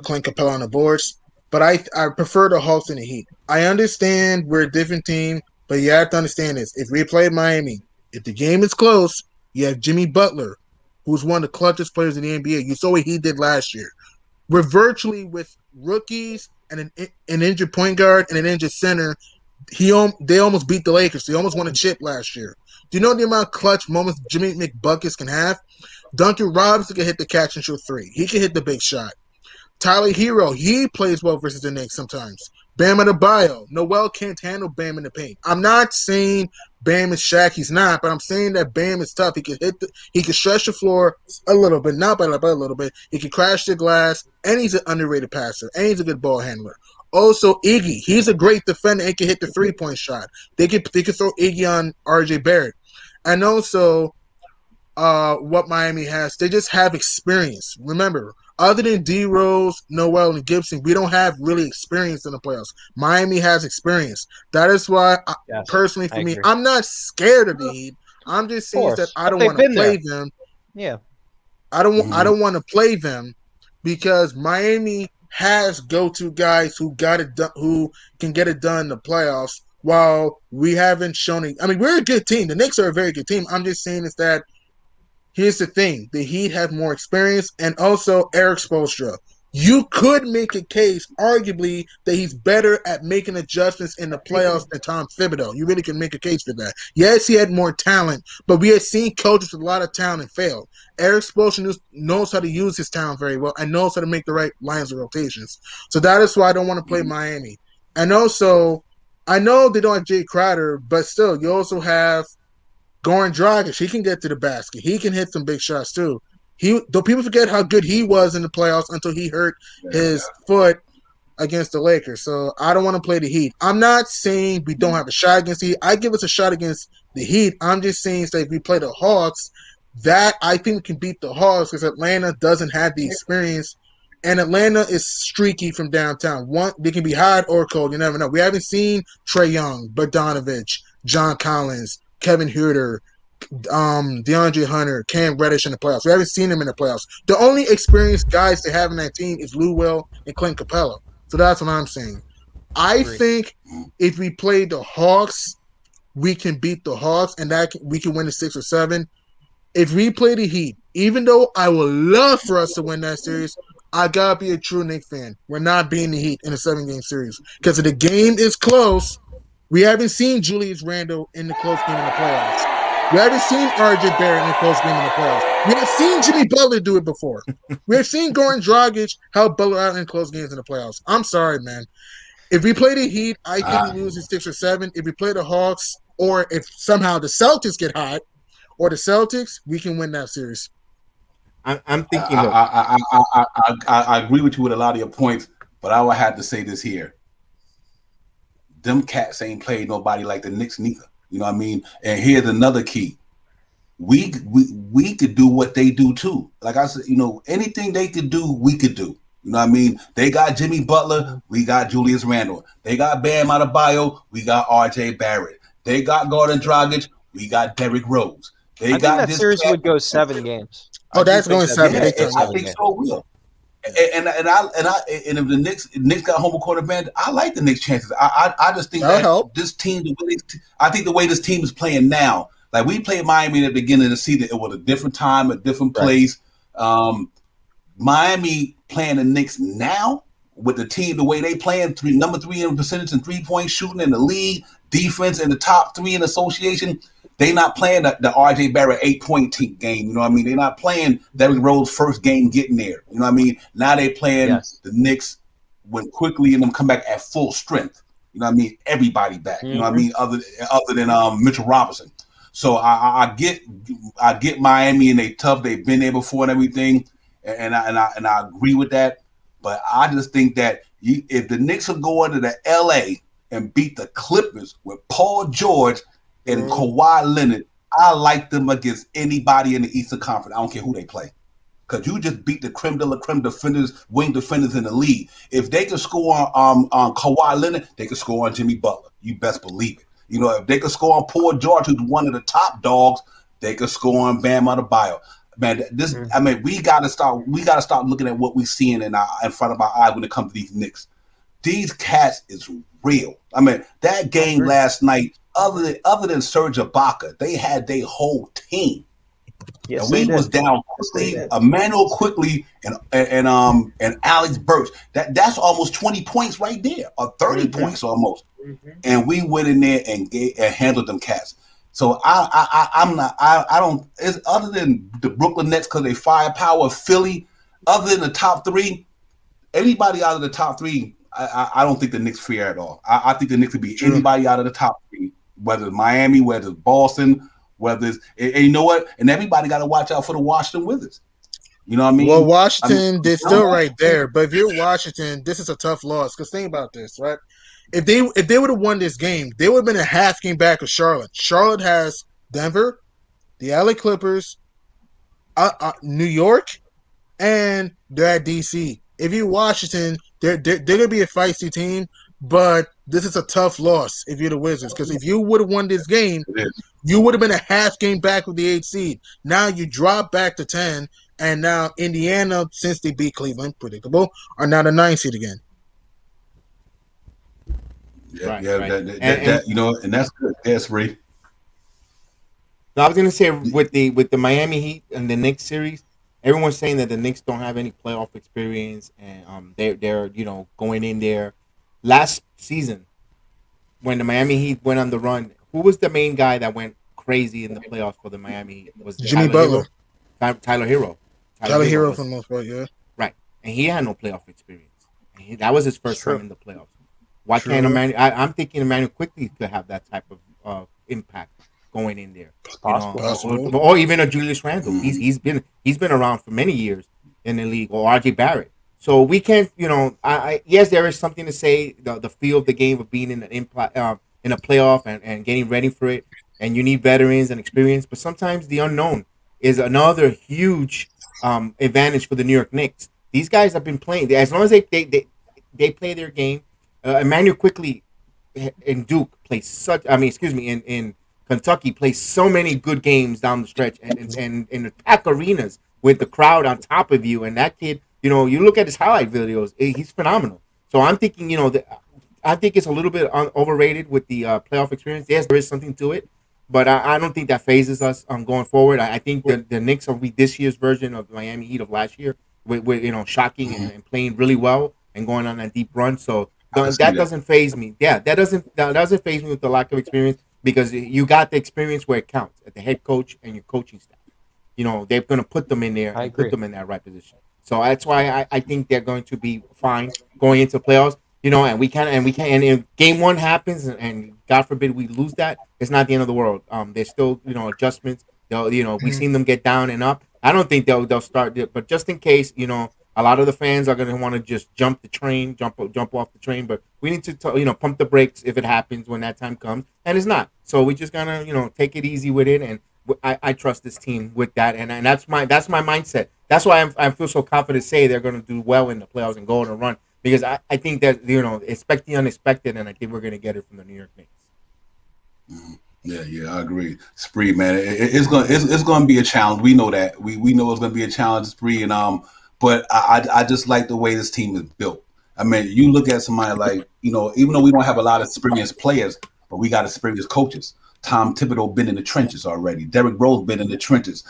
Clint Capella on the boards. But I prefer the Hawks and the Heat. I understand we're a different team, but you have to understand this. If we play Miami, if the game is close, you have Jimmy Butler, who's one of the clutchest players in the NBA. You saw what he did last year. We're virtually with rookies and an injured point guard and an injured center. They almost beat the Lakers. They almost won a chip last year. Do you know the amount of clutch moments Jimmy McBuckets can have? Duncan Robinson can hit the catch and shoot 3. He can hit the big shot. Tyler Hero, he plays well versus the Knicks sometimes. Bam Adebayo. Noel can't handle Bam in the paint. I'm not saying Bam is Shaq. He's not, but I'm saying that Bam is tough. He can stretch the floor a little bit, not by a little bit. He can crash the glass, and he's an underrated passer, and he's a good ball handler. Also, Iggy, he's a great defender and can hit the 3-point shot. They could throw Iggy on RJ Barrett. And also, what Miami has, they just have experience. Remember, other than D Rose, Noel, and Gibson, we don't have really experience in the playoffs. Miami has experience. That is why, personally, for me, I'm not scared of the Heat. I'm just saying that I don't want to play them. Yeah, I don't want to play them because Miami has go-to guys who got it done, who can get it done in the playoffs. While we haven't shown it. I mean, we're a good team. The Knicks are a very good team. I'm just saying is that. Here's the thing. The Heat have more experience, and also Eric Spoelstra. You could make a case, arguably, that he's better at making adjustments in the playoffs than Tom Thibodeau. You really can make a case for that. Yes, he had more talent, but we had seen coaches with a lot of talent and fail. Eric Spoelstra knows how to use his talent very well and knows how to make the right lines of rotations. So that is why I don't want to play Miami. And also, I know they don't have Jay Crowder, but still, you also have Goran Dragic, he can get to the basket. He can hit some big shots too. Though people forget how good he was in the playoffs until he hurt his foot against the Lakers. So I don't want to play the Heat. I'm not saying we don't have a shot against the Heat. I give us a shot against the Heat. I'm just saying that if we play the Hawks, that I think we can beat the Hawks because Atlanta doesn't have the experience. And Atlanta is streaky from downtown. They can be hot or cold. You never know. We haven't seen Trae Young, Bogdanovich, John Collins, Kevin Huerter, DeAndre Hunter, Cam Reddish in the playoffs. We haven't seen them in the playoffs. The only experienced guys they have in that team is Lou Will and Clint Capella. So that's what I'm saying. I think if we play the Hawks, we can beat the Hawks, and we can win the 6 or 7. If we play the Heat, even though I would love for us to win that series, I gotta be a true Knicks fan. We're not beating the Heat in a 7-game series because if the game is close. We haven't seen Julius Randle in the close game in the playoffs. We haven't seen RJ Barrett in a close game in the playoffs. We have seen Jimmy Butler do it before. We have seen Goran Dragic help Butler out in close games in the playoffs. I'm sorry, man. If we play the Heat, I think we lose in 6 or 7. If we play the Hawks, or if somehow the Celtics get hot, or the Celtics, we can win that series. I'm thinking. I agree with you with a lot of your points, but I would have to say this here: them cats ain't played nobody like the Knicks neither. You know what I mean? And here's another key: we could do what they do too. Like I said, anything they could do, we could do. You know what I mean? They got Jimmy Butler, we got Julius Randle. They got Bam Adebayo, we got RJ Barrett. They got Goran Dragic, we got Derrick Rose. I think that series would go 7 games. Oh, that's going 7. Yeah, I think so. Will. And if the Knicks got home court advantage, I like the Knicks' chances. I just think that this team, I think the way this team is playing now, like we played Miami at the beginning of the season, it was a different time, a different place. Miami playing the Knicks now with the team, the way they playing, number 3 in percentage and 3-point shooting in the league, defense in the top 3 in the association. They not playing the RJ Barrett 8-point game. You know what I mean? They're not playing Derrick Rose first game getting there. You know what I mean? Now they playing the Knicks when quickly and them come back at full strength. You know what I mean? Everybody back. You know what I mean? Other than Mitchell Robinson. So I get Miami and they tough. They've been there before and everything. And I agree with that, but I just think that if the Knicks will go into the LA and beat the Clippers with Paul George and Kawhi Leonard, I like them against anybody in the Eastern Conference. I don't care who they play, because you just beat the creme de la creme defenders, wing defenders in the league. If they can score on Kawhi Leonard, they can score on Jimmy Butler. You best believe it. If they can score on Paul George, who's one of the top dogs, they can score on Bam Adebayo. Man, we gotta start looking at what we're seeing in front of our eyes when it comes to these Knicks. These cats is real. I mean, that game last night, other than Serge Ibaka, they had their whole team. Yes, and we was down quickly, Emmanuel quickly, and Alex Burks. That's almost 20 points right there, or 30 points almost. And we went in there and handled them cats. So it's other than the Brooklyn Nets because they firepower, Philly, other than the top 3, anybody out of the top 3, I don't think the Knicks fear at all. I think the Knicks could be anybody out of the top 3, whether it's Miami, whether it's Boston, whether it's and you know what? And everybody got to watch out for the Washington Wizards. You know what I mean? Well, Washington, they're still right there. But if you're Washington, this is a tough loss. Because think about this, right? If they would have won this game, they would have been a half game back of Charlotte. Charlotte has Denver, the LA Clippers, New York, and they're at DC. If you're Washington, they're gonna be a feisty team, but this is a tough loss if you're the Wizards. Because if you would have won this game, you would have been a half game back with the 8th seed. Now you drop back to 10, and now Indiana, since they beat Cleveland, predictable, are now the 9th seed again. Right. And that's good. Yes, Ray. So I was gonna say with the Miami Heat and the Knicks series, everyone's saying that the Knicks don't have any playoff experience, and they're going in there. Last season, when the Miami Heat went on the run, who was the main guy that went crazy in the playoffs for the Miami Heat? Was Jimmy Butler, Tyler Hero. Tyler Hero for the most part, yeah. Right, and he had no playoff experience. That was his first time in the playoffs. Why can't Emmanuel? I'm thinking Emmanuel quickly could have that type of impact going in there, or even a Julius Randle. He's been around for many years in the league, or RJ Barrett. So we can't, yes, there is something to say the feel of the game of being in a playoff and getting ready for it, and you need veterans and experience. But sometimes the unknown is another huge advantage for the New York Knicks. These guys have been playing as long as they play their game. Emmanuel quickly in Duke plays such. In Kentucky plays so many good games down the stretch and in pack arenas with the crowd on top of you. And that kid, you look at his highlight videos, he's phenomenal. So I'm thinking, I think it's a little bit overrated with the playoff experience. Yes, there is something to it, but I don't think that phases us going forward. I think the Knicks will be this year's version of the Miami Heat of last year, with shocking and playing really well and going on that deep run. So that doesn't faze me. Yeah, that doesn't faze me with the lack of experience. because you got the experience where it counts at the head coach and your coaching staff. They're going to put them in there I and put agree. them in that right position. So that's why I think they're going to be fine going into playoffs. And if game one happens and God forbid we lose that, it's not the end of the world. There's still adjustments. We've seen them get down and up. I don't think they'll start, but just in case, a lot of the fans are going to want to just jump the train, jump off the train. But we need to pump the brakes if it happens when that time comes, and it's not. So we just gotta take it easy with it, and I trust this team with that, and that's my mindset. That's why I feel so confident to say they're going to do well in the playoffs and go on a run, because I think that expect the unexpected, and I think we're going to get it from the New York Knicks. Yeah, I agree. Spree, man, it's gonna be a challenge. We know that. We know it's gonna be a challenge, Spree, and but I just like the way this team is built. I mean, you look at somebody like even though we don't have a lot of experienced players, but we got experienced coaches. Tom Thibodeau been in the trenches already. Derrick Rose been in the trenches.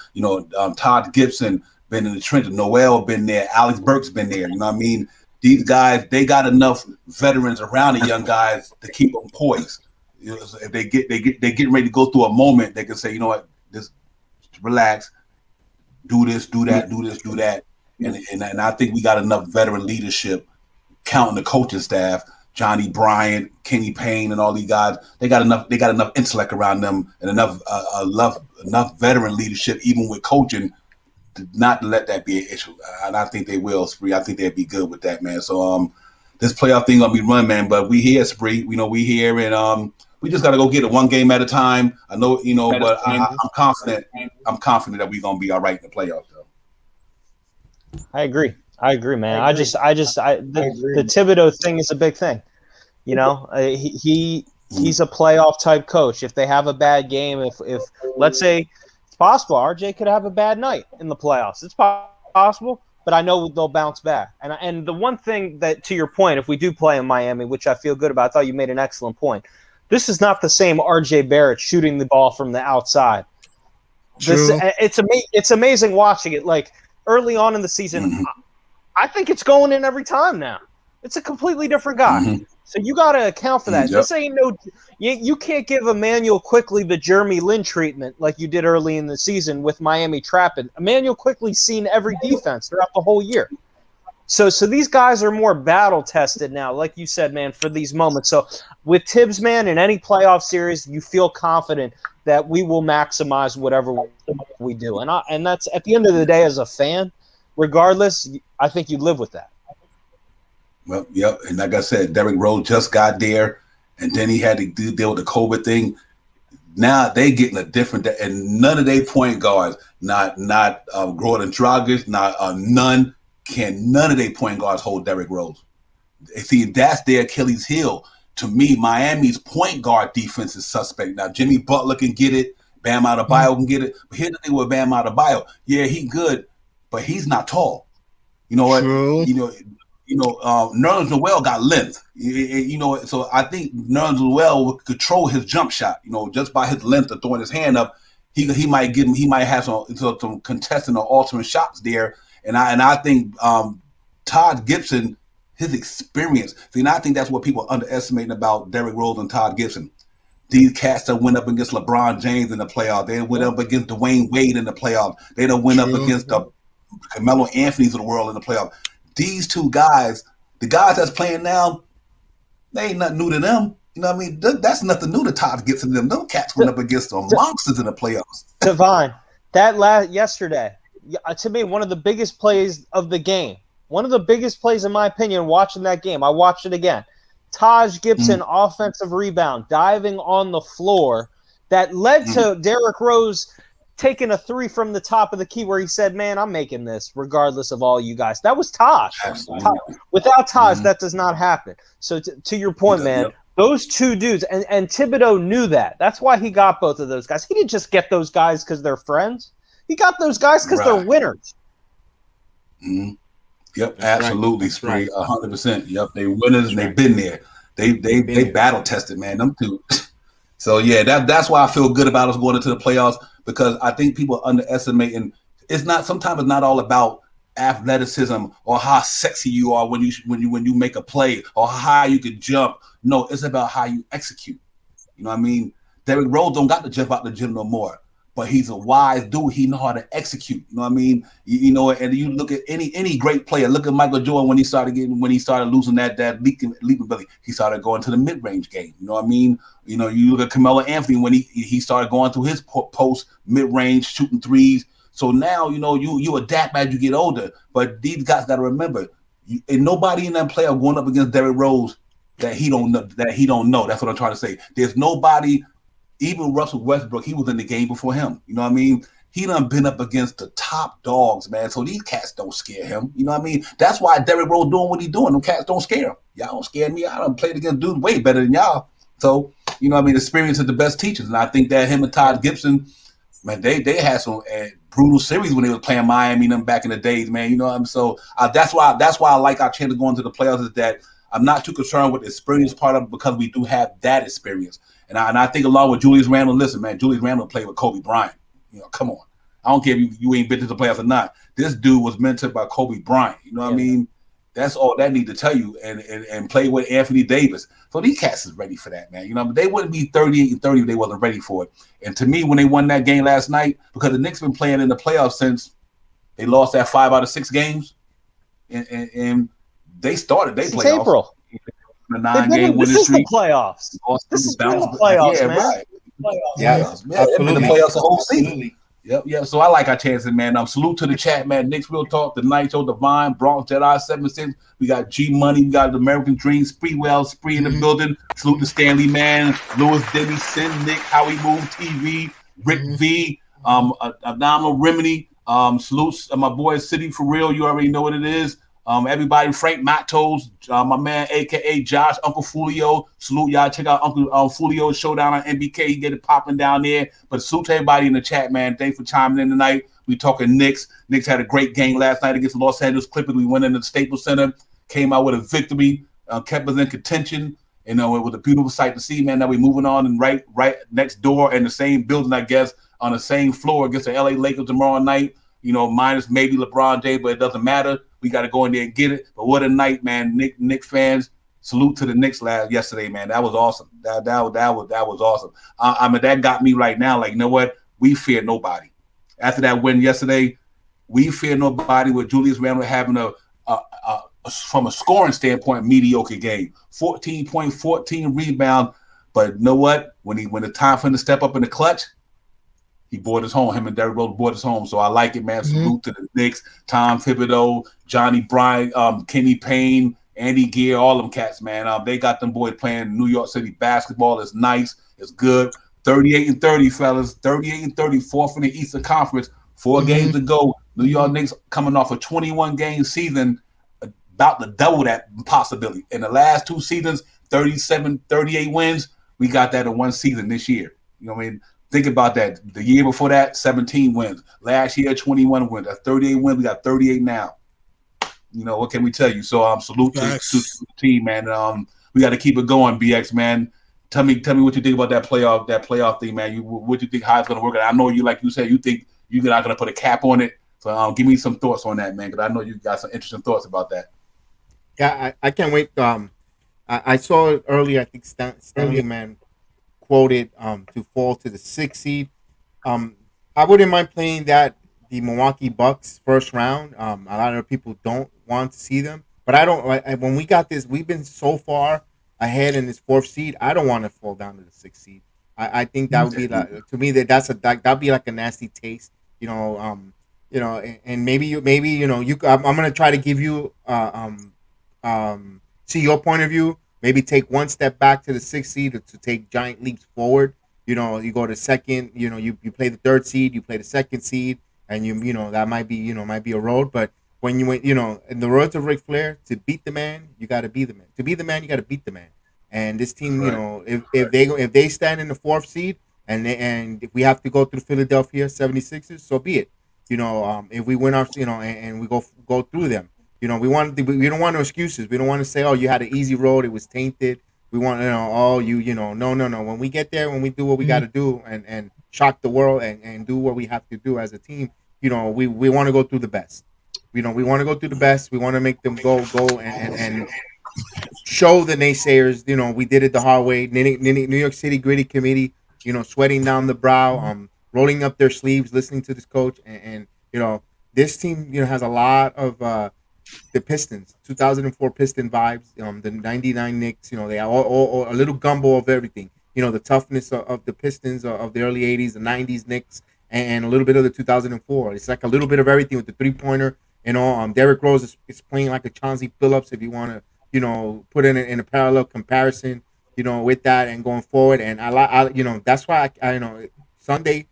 Todd Gibson been in the trenches. Noel been there. Alex Burks been there. You know what I mean? These guys, they got enough veterans around the young guys to keep them poised. So if they getting ready to go through a moment, they can say, just relax, do this, do that, do this, do that, and I think we got enough veteran leadership, counting the coaching staff, Johnny Bryant, Kenny Payne, and all these guys. They got enough intellect around them and enough veteran leadership, even with coaching, not to let that be an issue. And I think they will, Spree. I think they'd be good with that, man. So this playoff thing gonna be run, man. But we here, Spree. We here, and we just gotta go get it one game at a time. I know, but I'm confident. I'm confident that we're gonna be all right in the playoffs, though. I agree, man. The Thibodeau thing is a big thing. He's a playoff type coach. If they have a bad game, if let's say it's possible, RJ could have a bad night in the playoffs. It's possible, but I know they'll bounce back. And the one thing that, to your point, if we do play in Miami, which I feel good about, I thought you made an excellent point. This is not the same RJ Barrett shooting the ball from the outside. It's amazing watching it. Like early on in the season, I think it's going in every time now. It's a completely different guy. Mm-hmm. So you got to account for that. Yep. This ain't you can't give Emmanuel Quickley the Jeremy Lin treatment like you did early in the season with Miami trapping. Emmanuel Quickley's seen every defense throughout the whole year. So these guys are more battle tested now, like you said, man, for these moments. So with Tibbs, man, in any playoff series, you feel confident that we will maximize whatever we do. And that's at the end of the day, as a fan, regardless, I think you live with that. Well, yep. And like I said, Derrick Rose just got there, and then he had to deal with the COVID thing. Now they getting a different, and none of their point guards, not Gordon Dragic, none of their point guards hold Derrick Rose. See, that's their Achilles heel. To me, Miami's point guard defense is suspect. Now, Jimmy Butler can get it. Bam Adebayo can get it. But here's the thing with Bam Adebayo. Yeah, he good, but he's not tall. You know what? True. Nerlens Noel got length. So I think Nerlens Noel would control his jump shot. Just by his length of throwing his hand up, he might have some contesting or altering shots there. And I think Todd Gibson, his experience. See, and I think that's what people are underestimating about Derrick Rose and Todd Gibson. These cats that went up against LeBron James in the playoffs. They went up against Dwayne Wade in the playoffs. They done went up against the Carmelo Anthony's of the world in the playoffs. These two guys, the guys that's playing now, they ain't nothing new to them. You know what I mean? That's nothing new to Todd Gibson and them. Them cats went up against the monsters in the playoffs. Divine, yesterday, to me, one of the biggest plays of the game. One of the biggest plays, in my opinion, watching that game. I watched it again. Taj Gibson, offensive rebound, diving on the floor that led to Derrick Rose taking a three from the top of the key where he said, man, I'm making this regardless of all you guys. That was Taj. Without Taj, that does not happen. So to your point, man, those two dudes, and Thibodeau knew that. That's why he got both of those guys. He didn't just get those guys because they're friends. He got those guys because they're winners. Mm-hmm. Yep, that's absolutely, Spree, 100%. Yep, they winners and they've been there. They battle tested, man. Them two. So yeah, that's why I feel good about us going into the playoffs, because I think people are underestimating. Sometimes it's not all about athleticism or how sexy you are when you make a play or how high you can jump. No, it's about how you execute. You know what I mean? Derrick Rose don't got to jump out the gym no more. But he's a wise dude. He know how to execute. You know what I mean? You know, and you look at any great player. Look at Michael Jordan when he started losing that leaping ability. He started going to the mid range game. You know what I mean? You know, you look at Carmelo Anthony when he started going through his post mid range shooting threes. So now you know you adapt as you get older. But these guys got to remember, and nobody in that playoff going up against Derrick Rose that he don't know. That's what I'm trying to say. There's nobody. Even Russell Westbrook, he was in the game before him. You know what I mean? He done been up against the top dogs, man. So these cats don't scare him. You know what I mean? That's why Derrick Rose doing what he doing. Them cats don't scare him. Y'all don't scare me. I done played against dudes way better than y'all. So, you know what I mean? Experience is the best teachers. And I think that him and Todd Gibson, man, they had some brutal series when they was playing Miami and them back in the days, man. You know what I mean? So that's why I like our chance of going to the playoffs is that I'm not too concerned with the experience part of it because we do have that experience. And I think along with Julius Randle, listen, man, Julius Randle played with Kobe Bryant. You know, come on. I don't care if you ain't been to the playoffs or not. This dude was mentored by Kobe Bryant. You know what I mean? That's all that need to tell you. And play with Anthony Davis. So these cats is ready for that, man. You know, but they wouldn't be 38-30 if they wasn't ready for it. And to me, when they won that game last night, because the Knicks been playing in the playoffs since they lost that 5 out of 6 games, and they started their playoffs. April. The 9-game winning streak. The playoffs. This is the playoffs, yeah, man. Right. Yeah, they've been in the playoffs the whole season. Yep. So I like our chances, man. Salute to the chat, man. Knicks Real Talk, the Night Show, Divine, Bronx Jedi 76. We got G Money, we got the American Dream, Spree in the building. Salute to Stanley, man. Lewis, Debbie, Sin, Nick, Howie Move TV, Rick V, Abdominal Remedy. Salute my boy City for Real. You already know what it is. Everybody, Frank Matos, my man, aka Josh, Uncle Fulio. Salute y'all. Check out Uncle Fulio's showdown on NBK. He get it popping down there. But salute to everybody in the chat, man. Thanks for chiming in tonight. We talking Knicks. Knicks had a great game last night against the Los Angeles Clippers. We went into the Staples Center, came out with a victory, kept us in contention. You know, it was a beautiful sight to see, man. Now we're moving on and right next door in the same building, I guess, on the same floor against the LA Lakers tomorrow night. You know, minus maybe LeBron James, but it doesn't matter. We got to go in there and get it. But what a night, man! Knicks fans, salute to the Knicks yesterday, man. That was awesome. That was awesome. I mean, that got me right now. Like, you know what? We fear nobody. After that win yesterday, we fear nobody. With Julius Randle having from a scoring standpoint, mediocre game. 14 point, 14 rebound. But you know what? When the time for him to step up in the clutch, he brought us home. Him and Derrick Rose brought us home. So I like it, man. Salute to the Knicks, Tom Thibodeau, Johnny Bryant, Kenny Payne, Andy Gear, all them cats, man. They got them boys playing New York City basketball. It's nice. It's good. 38-30, fellas. 38-30, fourth in the Eastern Conference. 4 games to go. New York Knicks coming off a 21-game season, about to double that possibility. In the last 2 seasons, 37, 38 wins. We got that in 1 season this year. You know what I mean? Think about that. The year before that, 17 wins. Last year, 21 wins. That's 38 wins. We got 38 now. You know, what can we tell you? So salute to the team, man. We got to keep it going, BX, man. Tell me what you think about that playoff thing, man. What you think, how it's going to work? I know you, like you said, you think you're not going to put a cap on it. So give me some thoughts on that, man, because I know you got some interesting thoughts about that. Yeah, I can't wait. I saw it earlier. I think Stanley, man, quoted to fall to the 6th seed. I wouldn't mind playing the Milwaukee Bucks first round. A lot of people don't want to see them, but I don't. When we got this, we've been so far ahead in this 4th seed. I don't want to fall down to the 6th seed. I think that would be like, to me, that'd be like a nasty taste. You know, and maybe I'm gonna try to give you see your point of view. Maybe take one step back to the 6th seed to take giant leaps forward. You know, you go to second. You know, you play the 3rd seed, you play the 2nd seed, and you know that might be a road. But when you went, in the words of Ric Flair, to beat the man, you got to be the man. To be the man, you got to beat the man. And this team, if they stand in the 4th seed and if we have to go through Philadelphia 76ers, so be it. You know, if we win our, and we go through them. You know, we don't want no excuses. We don't want to say, oh, you had an easy road, it was tainted. We want, no. When we get there, when we do what we got to do and shock the world and do what we have to do as a team, we want to go through the best. We want to go through the best. We want to make them go and show the naysayers, we did it the hard way. New York City Gritty Committee sweating down the brow, rolling up their sleeves, listening to this coach, and this team has a lot of the Pistons, 2004 Piston vibes, the '99 Knicks. They are all a little gumbo of everything. The toughness of the Pistons of the early '80s, the '90s Knicks, and a little bit of the 2004. It's like a little bit of everything with the 3-pointer. Derrick Rose is playing like a Chauncey Billups if you want to, put it in a parallel comparison, with that and going forward. And that's why Sunday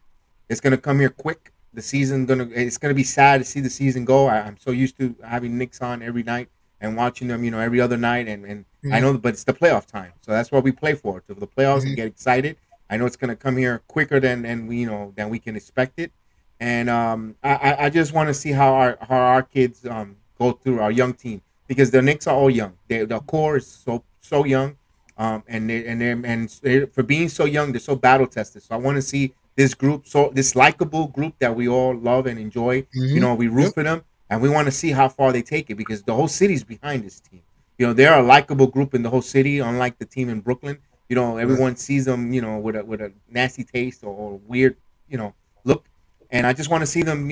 it's gonna come here quick. It's gonna be sad to see the season go. I'm so used to having Knicks on every night and watching them, every other night. And I know, but it's the playoff time, so that's what we play for, to the playoffs and get excited. I know it's gonna come here quicker than we can expect it. And I just want to see how our kids go through, our young team, because the Knicks are all young. The core is so young, for being so young, they're so battle tested. So I want to see this group, so this likable group that we all love and enjoy. We root for them, and we want to see how far they take it, because the whole city's behind this team. They're a likable group in the whole city, unlike the team in Brooklyn. Everyone sees them, with a nasty taste or weird, look. And I just want to see them,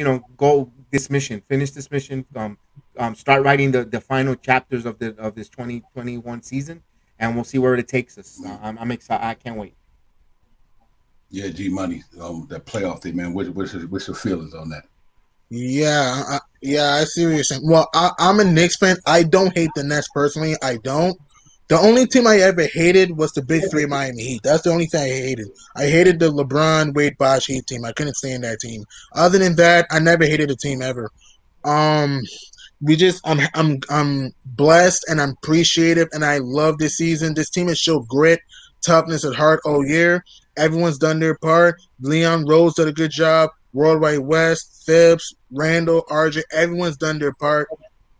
finish this mission, start writing the final chapters of this 2021 season, and we'll see where it takes us. I'm excited. I can't wait. Yeah, G Money, that playoff thing, man. What's your feelings on that? Yeah, I see what you're saying. Well, I'm a Knicks fan. I don't hate the Nets personally. I don't. The only team I ever hated was the Big Three Miami Heat. That's the only thing I hated. I hated the LeBron, Wade, Bosh Heat team. I couldn't stand that team. Other than that, I never hated a team ever. Um, I'm blessed and I'm appreciative and I love this season. This team has showed grit, toughness, and heart all year. Everyone's done their part. Leon Rose did a good job. Worldwide West, Phipps, Randall, RJ, everyone's done their part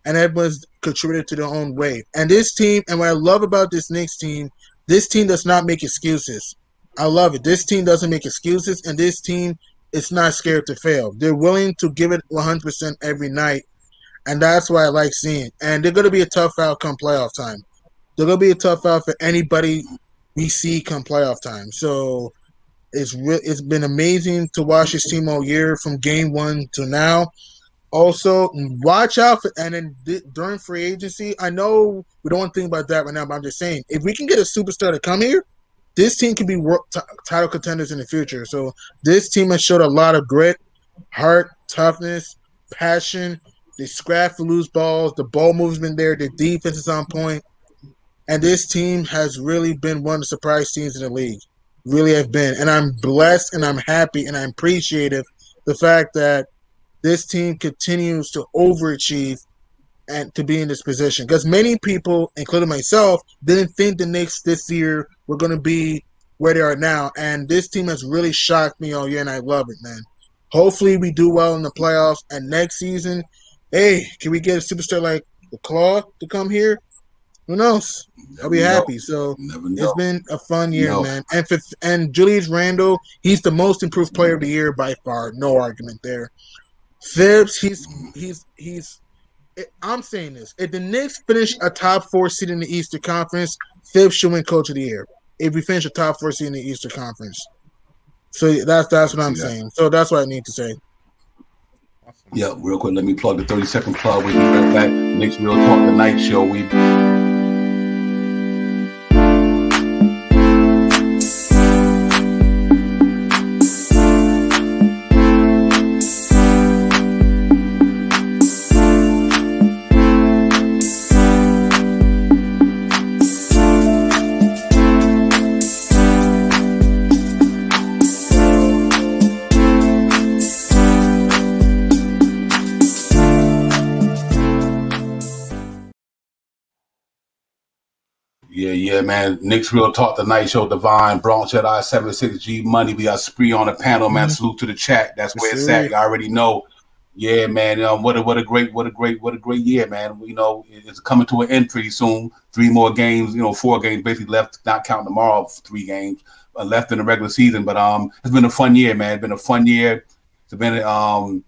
and everyone's contributed to their own way. And this team, and what I love about this team does not make excuses. I love it. This team doesn't make excuses, and this team is not scared to fail. They're willing to give it 100% every night, and that's what I like seeing. And they're going to be a tough out come playoff time. They're going to be a tough out for anybody we see come playoff time. So it's been amazing to watch this team all year from game one to now. Also, watch out for, and then during free agency, I know we don't want to think about that right now, but I'm just saying, if we can get a superstar to come here, this team can be title contenders in the future. So this team has showed a lot of grit, heart, toughness, passion. They scrap for loose balls. The ball movement's there. The defense is on point. And this team has really been one of the surprise teams in the league. Really have been. And I'm blessed and I'm happy and I'm appreciative the fact that this team continues to overachieve and to be in this position. Because many people, including myself, didn't think the Knicks this year were going to be where they are now. And this team has really shocked me all year, and I love it, man. Hopefully we do well in the playoffs. And next season, hey, can we get a superstar like the Claw to come here? Who knows? I'll be happy. So it's been a fun year, man. And Julius Randle, he's the most improved player of the year by far. No argument there. Phipps, he's. I'm saying this: if the Knicks finish a top 4 seed in the Eastern Conference, Phipps should win Coach of the Year. If we finish a top 4 seed in the Eastern Conference, so that's what I'm saying. So that's what I need to say. Yeah, real quick, let me plug the 30-second plug. We'll be right back. Knicks Real Talk, the night show. Yeah, man. Knicks Real Talk, the night show. Divine, Bronx Jedi, 76 G Money. We got Spree on the panel, man. Salute to the chat. That's where it's at. You already know. Yeah, man. What a great year, man. It's coming to an end pretty soon. 3 more games, 4 games basically left, not counting tomorrow. 3 games left in the regular season. But it's been a fun year, man. It's been a fun year. It's been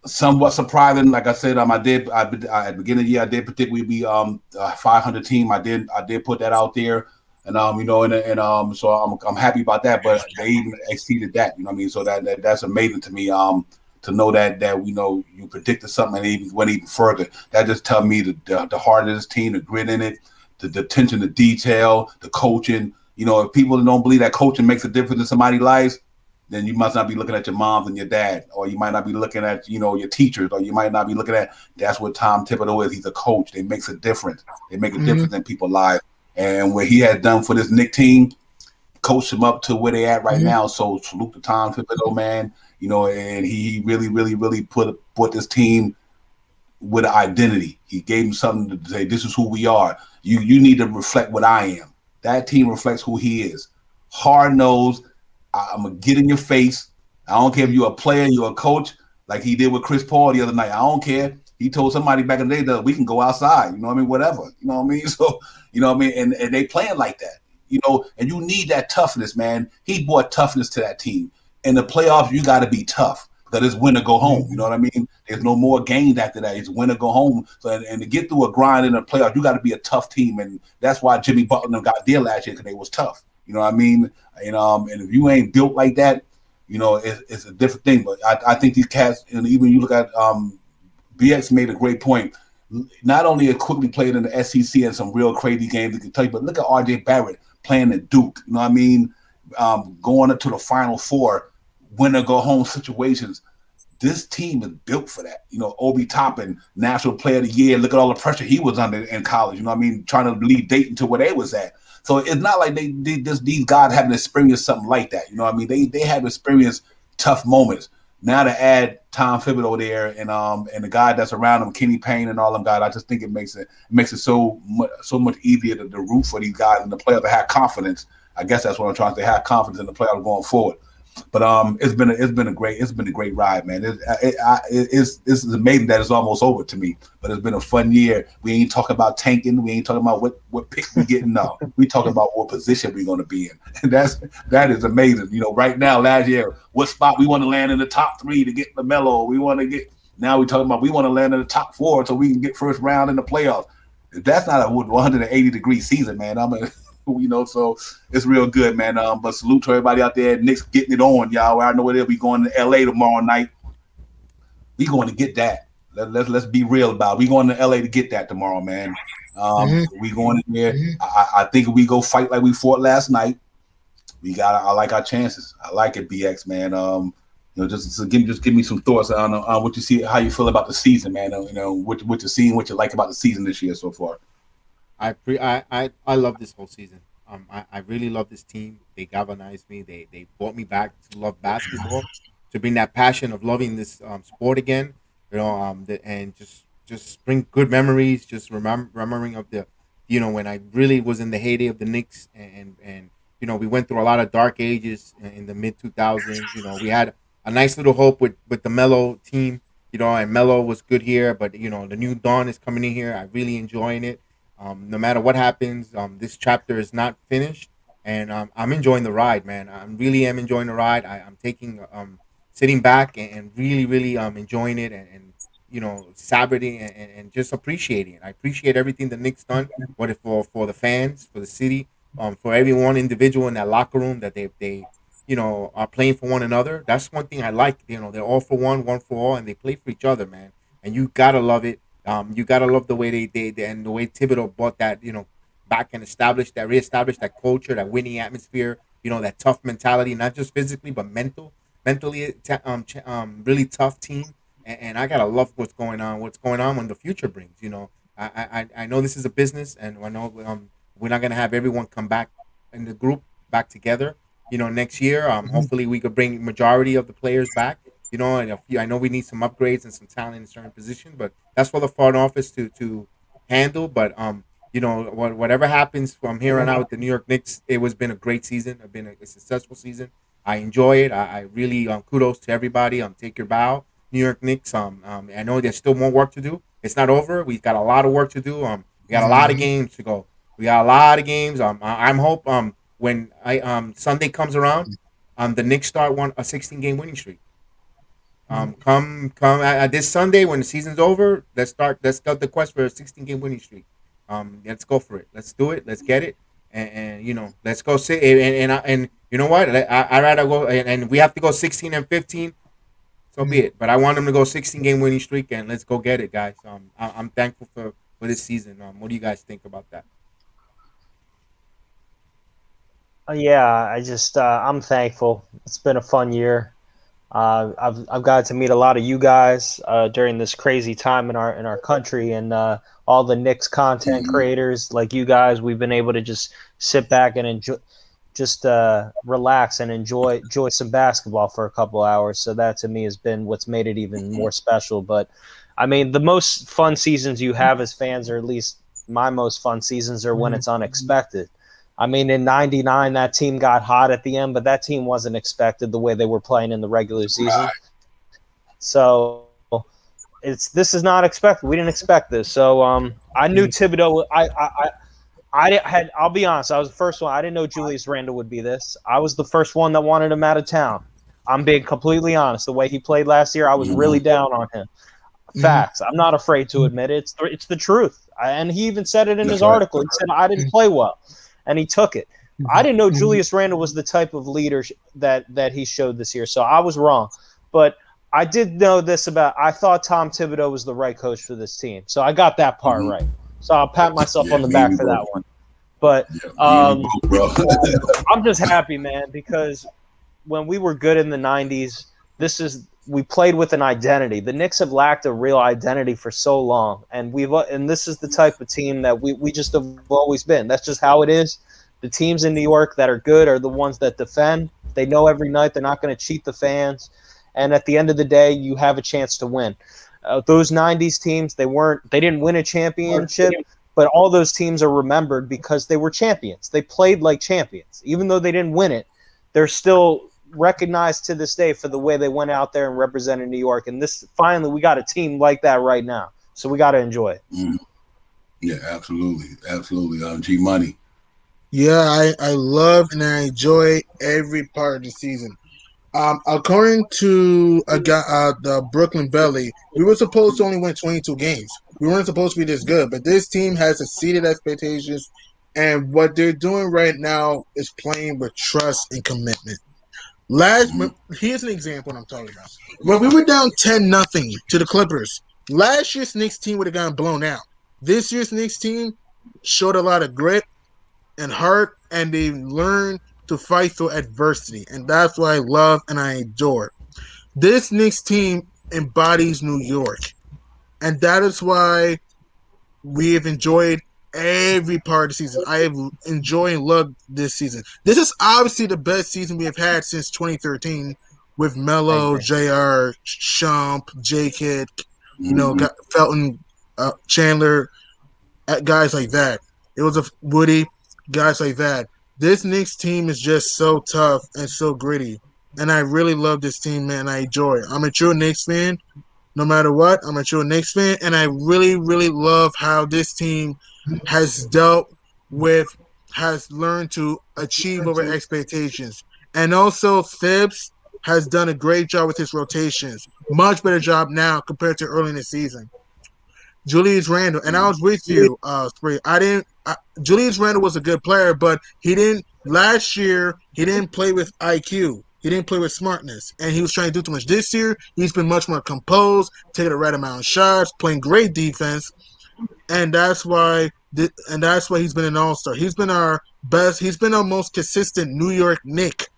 somewhat surprising. Like I said, at the beginning of the year, I did predict we'd be 500 team. I did put that out there. And so I'm happy about that. But they even exceeded that. You know what I mean? So that's amazing to me. To know that you predicted something and it even went even further. That just tells me the heart of this team, the grit in it, the attention to detail, the coaching. If people don't believe that coaching makes a difference in somebody's lives, then you must not be looking at your moms and your dad, or you might not be looking at your teachers, or you might not be looking at. That's what Tom Thibodeau is. He's a coach. They makes a difference. They make a difference in people's lives. And what he has done for this Knicks team, coached them up to where they at right now. So salute to Tom Thibodeau, man. And he really, really, really put this team with an identity. He gave them something to say, this is who we are. You need to reflect what I am. That team reflects who he is. Hard nosed. I'm gonna get in your face. I don't care if you're a player, you're a coach, like he did with Chris Paul the other night. I don't care. He told somebody back in the day that we can go outside. You know what I mean? Whatever. You know what I mean? So, you know what I mean? And they playing like that. And you need that toughness, man. He brought toughness to that team. In the playoffs, you got to be tough because it's win or go home. You know what I mean? There's no more games after that. It's win or go home. So, and to get through a grind in the playoffs, you got to be a tough team, and that's why Jimmy Butler got there last year because they was tough. You know what I mean? And if you ain't built like that, it's a different thing. But I think these cats, and even you look at BX made a great point. Not only it quickly played in the SEC and some real crazy games in Kentucky, but look at RJ Barrett playing at Duke. You know what I mean? Going up to the Final Four, win or go home situations. This team is built for that. Obi Toppin, National Player of the Year. Look at all the pressure he was under in college. You know what I mean? Trying to lead Dayton to where they was at. So it's not like these guys haven't experienced something like that. You know what I mean? They have experienced tough moments. Now to add Tom Thibodeau there and the guy that's around him, Kenny Payne and all them guys, I just think it makes it so much easier to root for these guys and the players to have confidence. I guess that's what I'm trying to say, have confidence in the players going forward. But it's been a great ride, man. It's amazing that it's almost over to me. But it's been a fun year. We ain't talking about tanking. We ain't talking about what pick we getting now. We talking about what position we're going to be in. And that is amazing. Right now, last year, what spot we want to land in the top 3 to get LaMelo. We want to get. Now we talking about we want to land in the top 4 so we can get first round in the playoffs. If that's not a 180-degree season, man, so it's real good, man. But salute to everybody out there. Knicks getting it on, y'all. I know where they'll be going to LA tomorrow night. We going to get that. Let's be real about it. We going to LA to get that tomorrow, man. We going in there. I think if we go fight like we fought last night, I like our chances. I like it, BX, man. Just give me some thoughts on what you see, how you feel about the season, man. What you're seeing, what you like about the season this year so far. I love this whole season. I really love this team. They galvanized me. They brought me back to love basketball, to bring that passion of loving this sport again. And just bring good memories. Just remembering of the, when I really was in the heyday of the Knicks, and we went through a lot of dark ages in the mid 2000s. We had a nice little hope with the Melo team. And Melo was good here, but the new dawn is coming in here. I'm really enjoying it. No matter what happens, this chapter is not finished, and I'm enjoying the ride, man. I really am enjoying the ride. I'm taking, sitting back and really, really enjoying it, and celebrating and just appreciating it. I appreciate everything the Knicks done, whether for the fans, for the city, for every one individual in that locker room that they are playing for one another. That's one thing I like. They're all for one for all, and they play for each other, man. And you gotta love it. You gotta love the way they and the way Thibodeau brought that back and reestablished that culture, that winning atmosphere. That tough mentality, not just physically but mentally, really tough team. And I gotta love what's going on when the future brings. I know this is a business, and I know we're not gonna have everyone come back in the group back together. Next year, hopefully we could bring majority of the players back. And I know we need some upgrades and some talent in certain positions, but that's for the front office to handle. But whatever happens from here on out with the New York Knicks, it was been a great season. It's been a successful season. I enjoy it. I really kudos to everybody. Take your bow, New York Knicks. I know there's still more work to do. It's not over. We've got a lot of work to do. We got a lot of games to go. We got a lot of games. I'm hope when Sunday comes around, the Knicks start a 16-game winning streak. Come this Sunday when the season's over. Let's start the quest for a 16-game winning streak. Let's go for it. Let's do it. Let's get it. and let's go sit and you know what? I rather go and we have to go 16-15. So be it. But I want them to go 16-game winning streak, and let's go get it, guys. I'm thankful for this season. What do you guys think about that? Yeah, I'm thankful. It's been a fun year. I've got to meet a lot of you guys during this crazy time in our country, and all the Knicks content creators like you guys. We've been able to just sit back and enjoy, just relax and enjoy some basketball for a couple hours. So that to me has been what's made it even more special. But I mean, the most fun seasons you have as fans, or at least my most fun seasons, are when it's unexpected. I mean, in '99, that team got hot at the end, but that team wasn't expected the way they were playing in the regular season. So this is not expected. We didn't expect this. So I knew Thibodeau. I'll be honest. I was the first one. I didn't know Julius Randle would be this. I was the first one that wanted him out of town. I'm being completely honest. The way he played last year, I was really down on him. Facts. I'm not afraid to admit it. It's the truth. And he even said it in his article. He said, I didn't play well. And he took it. I didn't know Julius Randle was the type of leader that he showed this year, so I was wrong. But I did know this I thought Tom Thibodeau was the right coach for this team, so I got that part right. So I'll pat myself on the back for that one. But I'm just happy, man, because when we were good in the 90s, we played with an identity. The Knicks have lacked a real identity for so long, and this is the type of team that we just have always been. That's just how it is. The teams in New York that are good are the ones that defend. They know every night they're not going to cheat the fans, and at the end of the day, you have a chance to win. Those '90s teams, they didn't win a championship, but all those teams are remembered because they were champions. They played like champions, even though they didn't win it. They're still recognized to this day for the way they went out there and represented New York. And finally, we got a team like that right now. So we got to enjoy it. Yeah, absolutely. G Money. Yeah, I love and I enjoy every part of the season. According to the Brooklyn Belly, we were supposed to only win 22 games. We weren't supposed to be this good, but this team has exceeded expectations. And what they're doing right now is playing with trust and commitment. Here's an example what I'm talking about. When we were down 10-0 to the Clippers, last year's Knicks team would have gotten blown out. This year's Knicks team showed a lot of grit and heart, and they learned to fight through adversity, and that's what I love and I adore. This Knicks team embodies New York, and that is why we have enjoyed every part of the season. I have enjoyed and loved this season. This is obviously the best season we have had since 2013 with Melo, JR, Shump, J-Kid, Felton, Chandler, guys like that. It was a Woody, guys like that. This Knicks team is just so tough and so gritty. And I really love this team, man. I enjoy it. I'm a true Knicks fan. No matter what, I'm a true Knicks fan. And I really, really love how this team has learned to achieve over expectations. And also, Thibs has done a great job with his rotations. Much better job now compared to early in the season. Julius Randle, and I was with you, Spree. Julius Randle was a good player, but last year, he didn't play with IQ. He didn't play with smartness, and he was trying to do too much. This year, he's been much more composed, taking the right amount of shots, playing great defense, and that's why he's been an all-star. He's been our best. He's been our most consistent New York Knick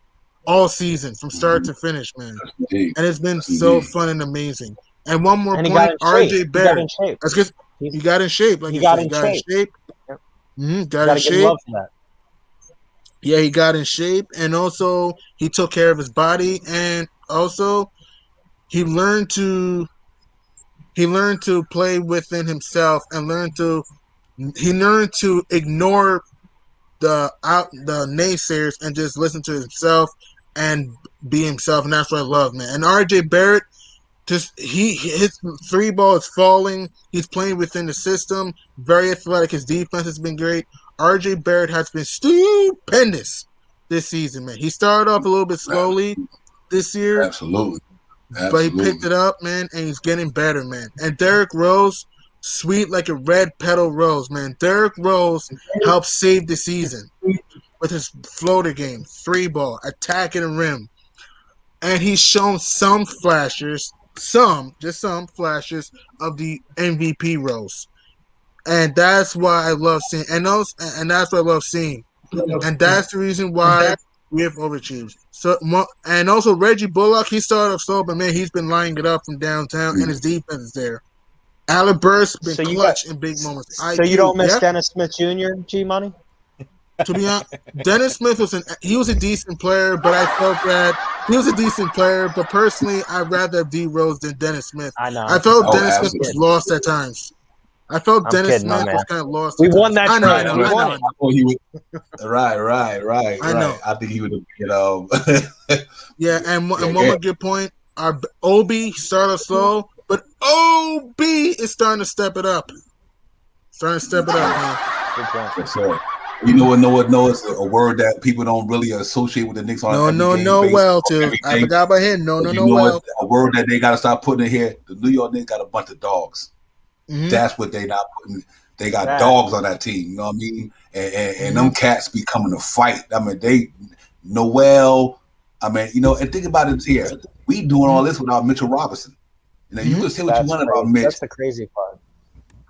all season from start to finish, man. And it's been so fun and amazing. And one more point, RJ Barrett. That's good. He got in shape, like you said. He got in shape. Got in shape. Love for that. Yeah, he got in shape, and also he took care of his body, and also he learned to play within himself and learned to ignore the naysayers and just listen to himself and be himself, and that's what I love, man. And RJ Barrett, his three ball is falling. He's playing within the system. Very athletic. His defense has been great. RJ Barrett has been stupendous this season, man. He started off a little bit slowly this year. Absolutely. But he picked it up, man, and he's getting better, man. And Derrick Rose, sweet like a red petal rose, man. Derrick Rose helped save the season with his floater game, three ball, attacking the rim. And he's shown some flashes, just some flashes of the MVP Rose. And that's why I love seeing, and that's what I love seeing. And that's the reason why we have overachieved. So, and also Reggie Bullock, he started off slow, but man, he's been lining it up from downtown, and his defense is there. Alec Burks been So you clutch got, in big moments. so you IQ, don't miss yeah. Dennis Smith Jr. G Money? To be honest, Dennis Smith he was a decent player, but I felt that he was a decent player. But personally, I'd rather have D Rose than Dennis Smith. I know. I felt Oh, Dennis Smith was absolutely. lost at times. I felt I'm Dennis kidding, my Smith man. was kind of lost. We at won times. that trade. I know. We I won know. it. thought he would. Right. I know. I think he would have, Yeah, and one yeah. more good point. Our Obi started slow, but Obi is starting to step it up. Starting to step it up, man. Good point. Yes, sir. You know what? No, it's a word that people don't really associate with the Knicks on an every game basis. Well, too. Every I day. forgot about him. No, But you know well. what? A word that they got to start putting in here. The New York Knicks got a bunch of dogs. Mhm. That's what they not putting. They got Right. dogs on that team. You know what I mean? And them cats be coming to fight. I mean, Noel. I mean, and think about it here. We doing all this without Mitchell Robinson. You can say what That's you want crazy. about Mitch. That's the crazy part.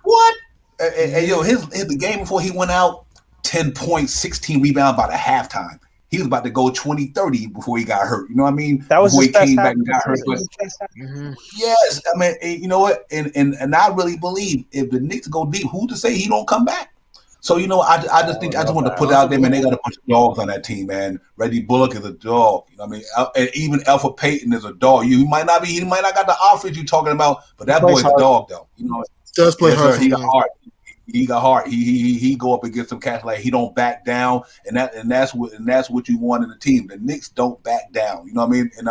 What? And the game before he went out, 10 points, 16 rebounds by the halftime. He was about to go 20, 30 before he got hurt. You know what I mean? That was before his he best came half back of and the got hurt. season. But yes, I mean, you know what? And I really believe if the Knicks go deep, who to say he don't come back? So I just want to put it out there, man. They got a bunch of dogs on that team, man. Reggie Bullock is a dog. You know what I mean? And even Alpha Payton is a dog. He might not got the offense you talking about, but that boy's a dog though. Does play hard. He got heart. He got heart. He go up against some cats like he don't back down, and that's what you want in the team. The Knicks don't back down. You know what I mean? And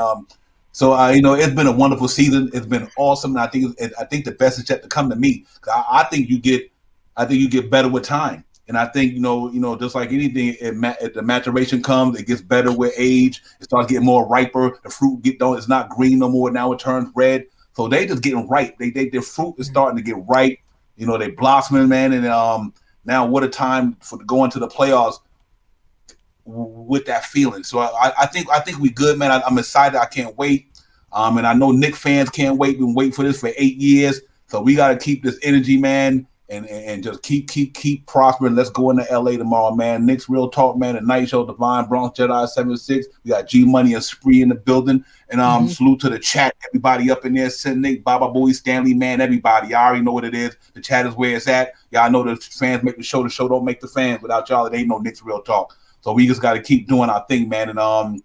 so it's been a wonderful season. It's been awesome. And I think the best is yet to come to me. I think you get better with time. And I think just like anything, if the maturation comes, it gets better with age. It starts getting more riper. The fruit it's not green no more. Now it turns red. So they just getting ripe. Their fruit is starting to get ripe. They blossoming, man. And now what a time for going to the playoffs with that feeling. So I think we good, man. I'm excited. I can't wait. And I know Knicks fans can't wait. Been waiting for this for 8 years. So we got to keep this energy, man. And just keep prospering. Let's go into LA tomorrow, man. Knicks Real Talk, man. The night show, Divine Bronx Jedi 76. We got G Money and Spree in the building. And salute to the chat, everybody up in there. Nick, Baba Boy, Stanley, man, everybody. Y'all already know what it is. The chat is where it's at. Y'all know the fans make the show. The show don't make the fans. Without y'all, it ain't no Knicks Real Talk. So we just got to keep doing our thing, man. And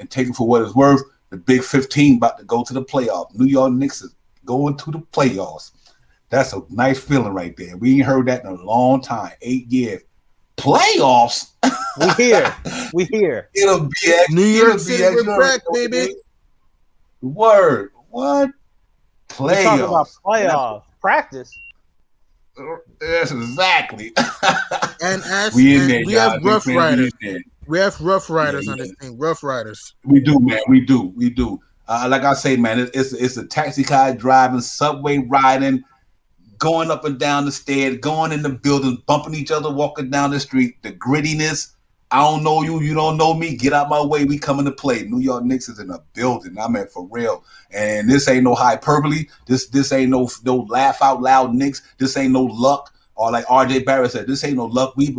take it for what it's worth. The Big 15 about to go to the playoffs. New York Knicks is going to the playoffs. That's a nice feeling right there. We ain't heard that in a long time. 8 years. Playoffs? We here. It'll be extra. New York City, we're back, baby. Word. What? We talk about Playoffs. playoff practice. Yes, exactly. And we in there, we y'all. have Rough Big fans, Riders. we in there. We have Rough Riders Yeah, on this team. Rough Riders. We do, man. We do. Like I say, man, it's a taxi car driving, subway riding, going up and down the stairs, going in the buildings, bumping each other, walking down the street. The grittiness. I don't know you. You don't know me. Get out my way. We coming to play. New York Knicks is in the building. I mean, for real. And this ain't no hyperbole. This ain't no laugh out loud Knicks. This ain't no luck. Or like RJ Barrett said, this ain't no luck. We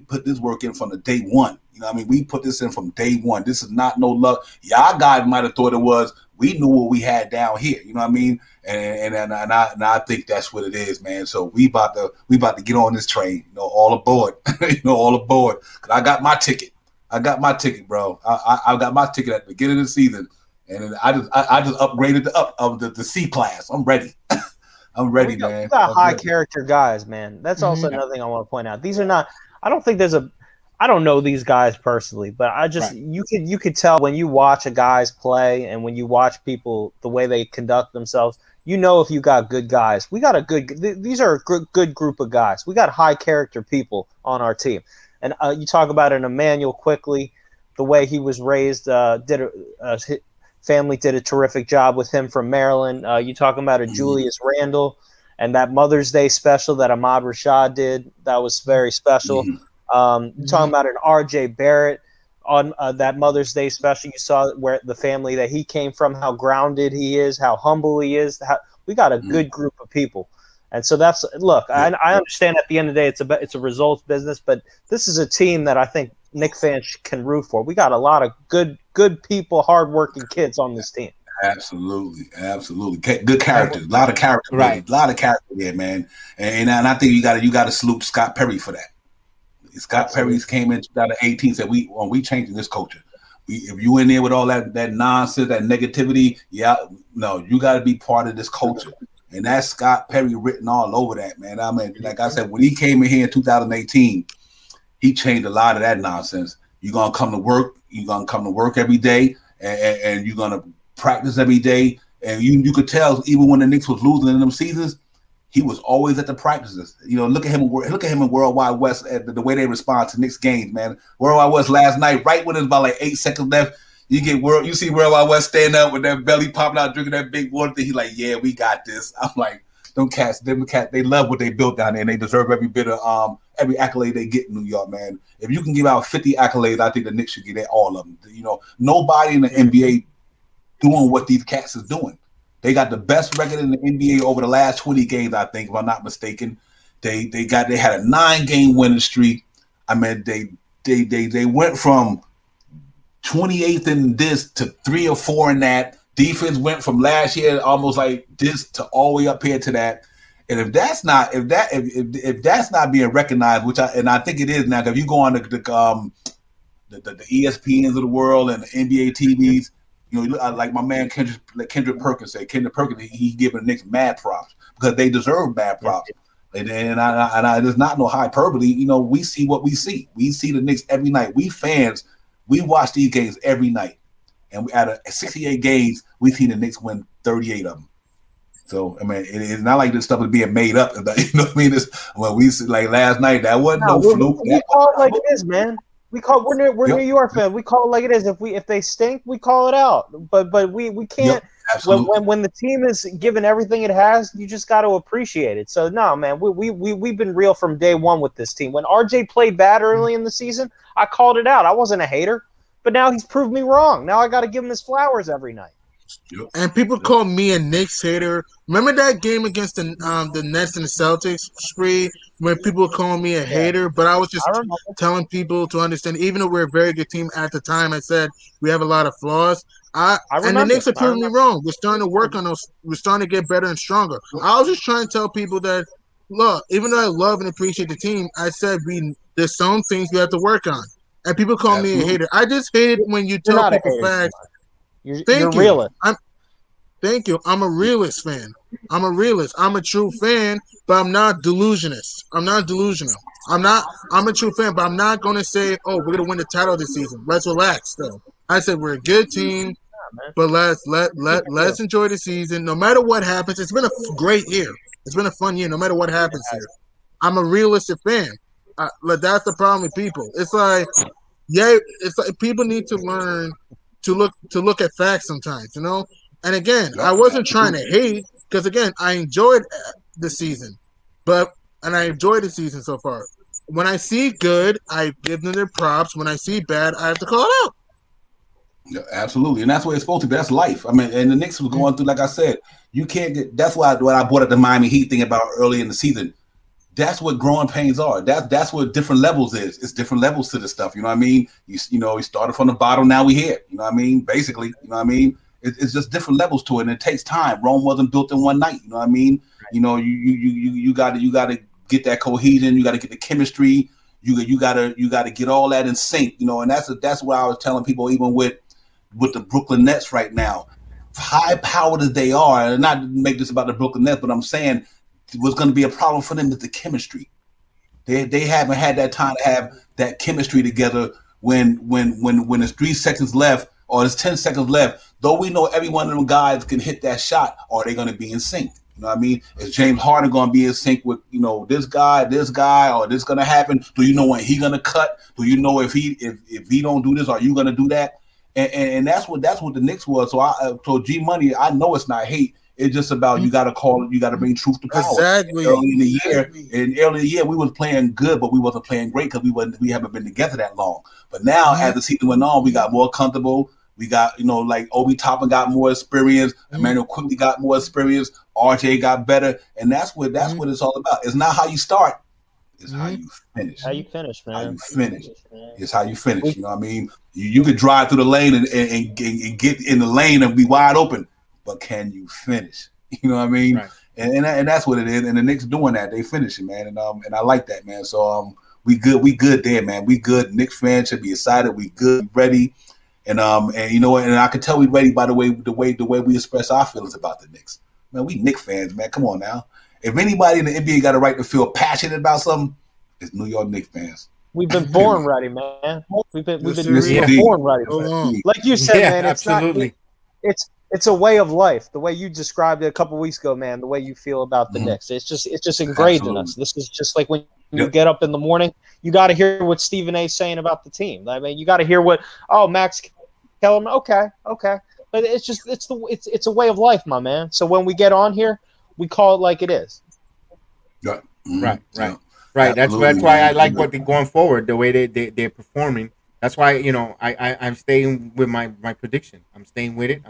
put this work in from the day one. You know what I mean? We put this in from day one. This is not no luck. Y'all guys might have thought it was. We knew what we had down here. You know what I mean? And I think that's what it is, man. So we about to get on this train. All aboard. All aboard. Cause I got my ticket. Bro. I got my ticket at the beginning of the season, and I just upgraded the C class. I'm ready. I'm ready, man. We got high character guys, man. That's also another thing I want to point out. These are not. I don't think there's a. I don't know these guys personally, but I just you could tell when you watch a guys play and when you watch people the way they conduct themselves. If you got good guys. We got a good. These are a good group of guys. We got high character people on our team, and you talk about an Emmanuel Quickly, the way he was raised. family did a terrific job with him from Maryland. You talking about a Julius Randle and that Mother's Day special that Ahmad Rashad did. That was very special. You're talking about an R.J. Barrett on that Mother's Day special. You saw where the family that he came from, how grounded he is, how humble he is. We got a good group of people. And so that's look. I understand at the end of the day it's a results business, but this is a team that I think Knicks fans can root for. We got a lot of good people, hardworking kids on this team. Absolutely. Good characters, a lot of character, right? A lot of character there, man. And I think you got to salute Scott Perry for that. Scott Perry came in 2018, said we changing this culture. If you in there with all that nonsense, that negativity, you got to be part of this culture. And that's Scott Perry written all over that, man. I mean, like I said, when he came in here in 2018, he changed a lot of that nonsense. You're going to come to work. You're going to come to work every day, and you're going to practice every day. And you could tell, even when the Knicks was losing in them seasons, he was always at the practices. Look at him in Worldwide West, the way they respond to Knicks games, man. Worldwide West last night, right when it was about like 8 seconds left, you see Worldwide West stand up with their belly popping out, drinking that big water thing. He's like, yeah, we got this. I'm like, them cats, they love what they built down there, and they deserve every bit of every accolade they get in New York, man. If you can give out 50 accolades, I think the Knicks should get all of them. Nobody in the NBA doing what these cats is doing. They got the best record in the NBA over the last 20 games, I think, if I'm not mistaken. They had a 9-game winning streak. I mean, they went from 28th in this to 3 or 4 in that. Defense went from last year almost like this to all the way up here to that. And if that's not being recognized, I think it is now, because if you go on the ESPNs of the world and the NBA TVs, like my man Kendrick Perkins said. Kendrick Perkins, he giving the Knicks mad props because they deserve mad props. And I there's not no hyperbole. We see what we see. We see the Knicks every night. We fans, we watch these games every night. And out of 68 games, we've seen the Knicks win 38 of them. So, I mean, it's not like this stuff is being made up. You know what I mean? We see, like last night, that wasn't no fluke. We call it like it is, man. We're New York fans. We call it like it is. If they stink, we call it out. But we can't. When the team is giving everything it has, you just got to appreciate it. So no, man, we've been real from day one with this team. When RJ played bad early in the season, I called it out. I wasn't a hater, but now he's proved me wrong. Now I got to give him his flowers every night. And people call me a Knicks hater. Remember that game against the Nets and the Celtics spree when people were calling me a hater? But I was just telling people to understand, even though we're a very good team at the time, I said we have a lot of flaws. And the Knicks are proving me wrong. We're starting to work on those. We're starting to get better and stronger. I was just trying to tell people that, look, even though I love and appreciate the team, I said there's some things we have to work on. And people call me a hater. I just hate it when you tell people facts. You're realist. Thank you. I'm a realist fan. I'm a realist. I'm a true fan, but I'm not delusionist. I'm not delusional. I'm a true fan, but I'm not going to say, oh, we're going to win the title this season. Let's relax, though. I said we're a good team, but let's enjoy the season. No matter what happens, it's been a great year. It's been a fun year, no matter what happens here. I'm a realistic fan. That's the problem with people. It's like people need to learn to look at facts sometimes, And again, I wasn't trying to hate because again, I enjoyed the season, and I enjoyed the season so far. When I see good, I give them their props. When I see bad, I have to call it out. Yeah, absolutely, and that's what it's supposed to be. That's life. I mean, and the Knicks was going through, like I said, you can't get. That's why when I brought up the Miami Heat thing about early in the season. That's what growing pains are. That's what different levels is. It's different levels to this stuff. You know what I mean? You started from the bottom, now we here. You know what I mean? Basically, you know what I mean? It's just different levels to it, and it takes time. Rome wasn't built in one night. You know what I mean? You got to get that cohesion. You got to get the chemistry. You got to get all that in sync. And that's what I was telling people, even with the Brooklyn Nets right now, high powered as they are, and not to make this about the Brooklyn Nets, but I'm saying what's going to be a problem for them is the chemistry. They haven't had that time to have that chemistry together when there's 3 seconds left or there's 10 seconds left. Though we know every one of them guys can hit that shot, are they going to be in sync? You know what I mean? Is James Harden going to be in sync with this guy, or this going to happen? Do you know when he going to cut? Do you know if he don't do this, are you going to do that? And that's what the Knicks was. So G Money, I know it's not hate. It's just about you got to bring truth to power. Exactly. Early in the year, we was playing good, but we wasn't playing great because we haven't been together that long. But now, as the season went on, we got more comfortable. We got, like Obi Toppin got more experience. Emmanuel quickly got more experience. RJ got better, and that's what it's all about. It's not how you start. It's how you finish. How you finish, man. How you finish. It's how you finish. You know what I mean? You could drive through the lane and get in the lane and be wide open, but can you finish? You know what I mean? Right. And that's what it is. And the Knicks doing that. They finishing, man. And I like that, man. So we good there, man. We good. Knicks fans should be excited. We good, ready. And you know what? And I can tell we ready by the way we express our feelings about the Knicks. Man, we Knicks fans, man. Come on now. If anybody in the NBA got a right to feel passionate about something, it's New York Knicks fans. We've been born ready, man. We've been born ready. Like you said, man, it's absolutely. It's a way of life. The way you described it a couple weeks ago, man. The way you feel about the Knicks, it's just engraved in us. This is just like when you get up in the morning, you got to hear what Stephen A. is saying about the team. I mean, you got to hear what Max Kellerman. Okay, but it's a way of life, my man. So when we get on here, we call it like it is. Right. Right. That's why I like what they're going forward, the way they're performing. That's why, I'm staying with my prediction. I'm staying with it.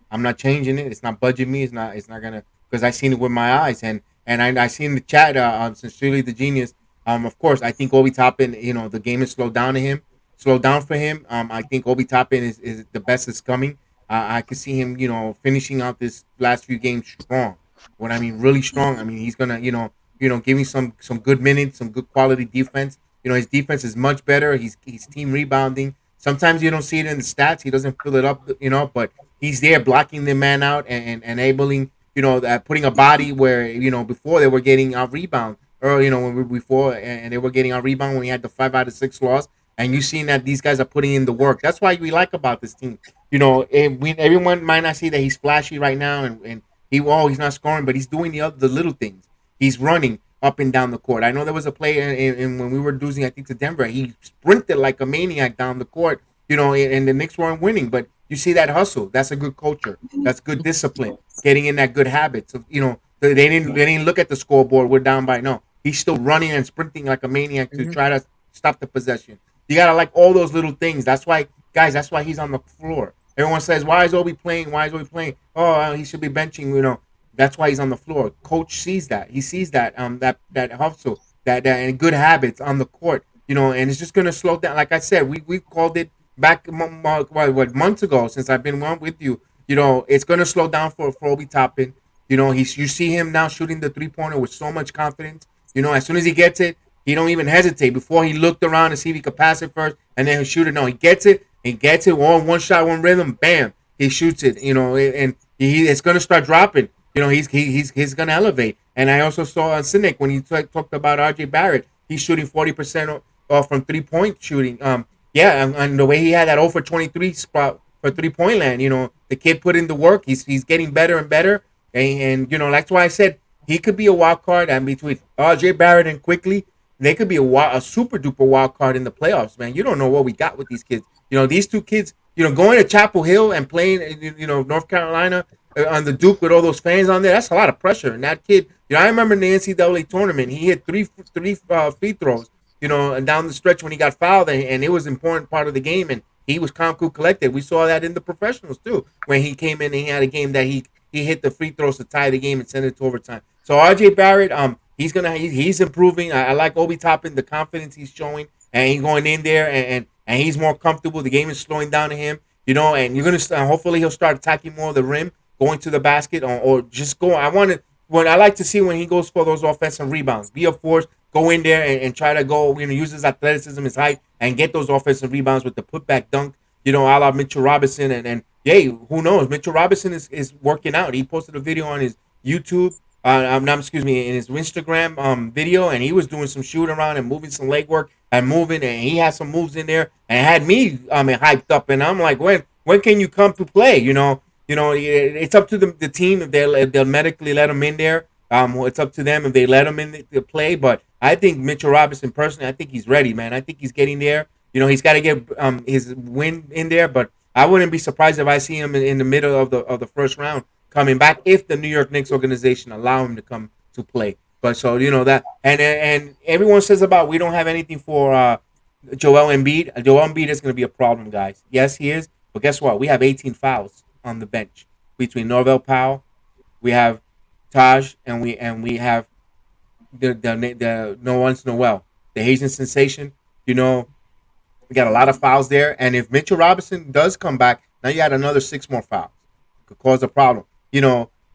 I'm not changing it. It's not budging me. It's not gonna, because I seen it with my eyes, and I seen the chat sincerely the genius. Of course, I think Obi Toppin, the game is slowed down for him. I think Obi Toppin is the best is coming. I could see him, finishing out this last few games strong. What I mean, really strong. I mean, he's gonna, give me some good minutes, some good quality defense. His defense is much better. He's team rebounding. Sometimes you don't see it in the stats. He doesn't fill it up, but he's there blocking the man out and enabling, putting a body where, before they were getting out rebound, or, and they were getting out rebound when he had the 5 out of 6 loss. And you've seen that these guys are putting in the work. That's why we like about this team. Everyone might not see that he's flashy right now, and he's not scoring, but he's doing the little things. He's running up and down the court. I know there was a play in when we were losing, I think, to Denver. He sprinted like a maniac down the court, and the Knicks weren't winning. But you see that hustle. That's a good culture. That's good discipline. Getting in that good habit. So, they didn't look at the scoreboard. We're down by no. He's still running and sprinting like a maniac to try to stop the possession. You gotta like all those little things. That's why, guys. That's why he's on the floor. Everyone says, "Why is Obi playing? Why is Obi playing? Oh, he should be benching." That's why he's on the floor. Coach sees that. He sees that that hustle, that and good habits on the court. And it's just gonna slow down. Like I said, we called it back months ago since I've been on with you. It's gonna slow down for Obi Toppin. You see him now shooting the 3-pointer with so much confidence. As soon as he gets it, he don't even hesitate. Before he looked around to see if he could pass it first and then he'll shoot it. No, he gets it. One shot, one rhythm, bam, he shoots it. And it's gonna start dropping. He's gonna elevate. And I also saw on Cynic when he talked about RJ Barrett, he's shooting 40% off from 3-point shooting. And the way he had that 0 for 23 spot for 3-point land, the kid put in the work. He's getting better and better. And that's why I said he could be a wild card. And between RJ Barrett and Quickly, they could be a super duper wild card in the playoffs, man. You don't know what we got with these kids. These two kids, going to Chapel Hill and playing, North Carolina on the Duke with all those fans on there, that's a lot of pressure. And that kid, I remember in the NCAA tournament, he hit three free throws, and down the stretch when he got fouled, and it was an important part of the game, and he was calm, cool, collected. We saw that in the professionals too, when he came in and he had a game that he hit the free throws to tie the game and send it to overtime. So RJ Barrett, he's improving. I like Obi Toppin, the confidence he's showing, and he's going in there and he's more comfortable. The game is slowing down to him, and you're gonna hopefully he'll start attacking more of the rim, going to the basket, or just go. I like to see when he goes for those offensive rebounds, be a force, go in there and try to go, use his athleticism, his height, and get those offensive rebounds with the putback dunk, a la Mitchell Robinson, and who knows? Mitchell Robinson is working out. He posted a video on his YouTube. In his Instagram video, and he was doing some shoot around and moving some leg work and moving, and he had some moves in there and had me hyped up, and I'm like, when can you come to play? It's up to the team if they'll medically let him in there. It's up to them if they let him in to play. But I think Mitchell Robinson, personally, I think he's ready, man. I think he's getting there. He's got to get his win in there, but I wouldn't be surprised if I see him in the middle of the first round coming back if the New York Knicks organization allow him to come to play. But so that, and everyone says about we don't have anything for Joel Embiid. Joel Embiid is going to be a problem, guys. Yes, he is. But guess what? We have 18 fouls on the bench between Norvell Powell, we have Taj, and we have the no one's Noel, the Haitian sensation. We got a lot of fouls there, and if Mitchell Robinson does come back, now you got another 6 more fouls. Could cause a problem.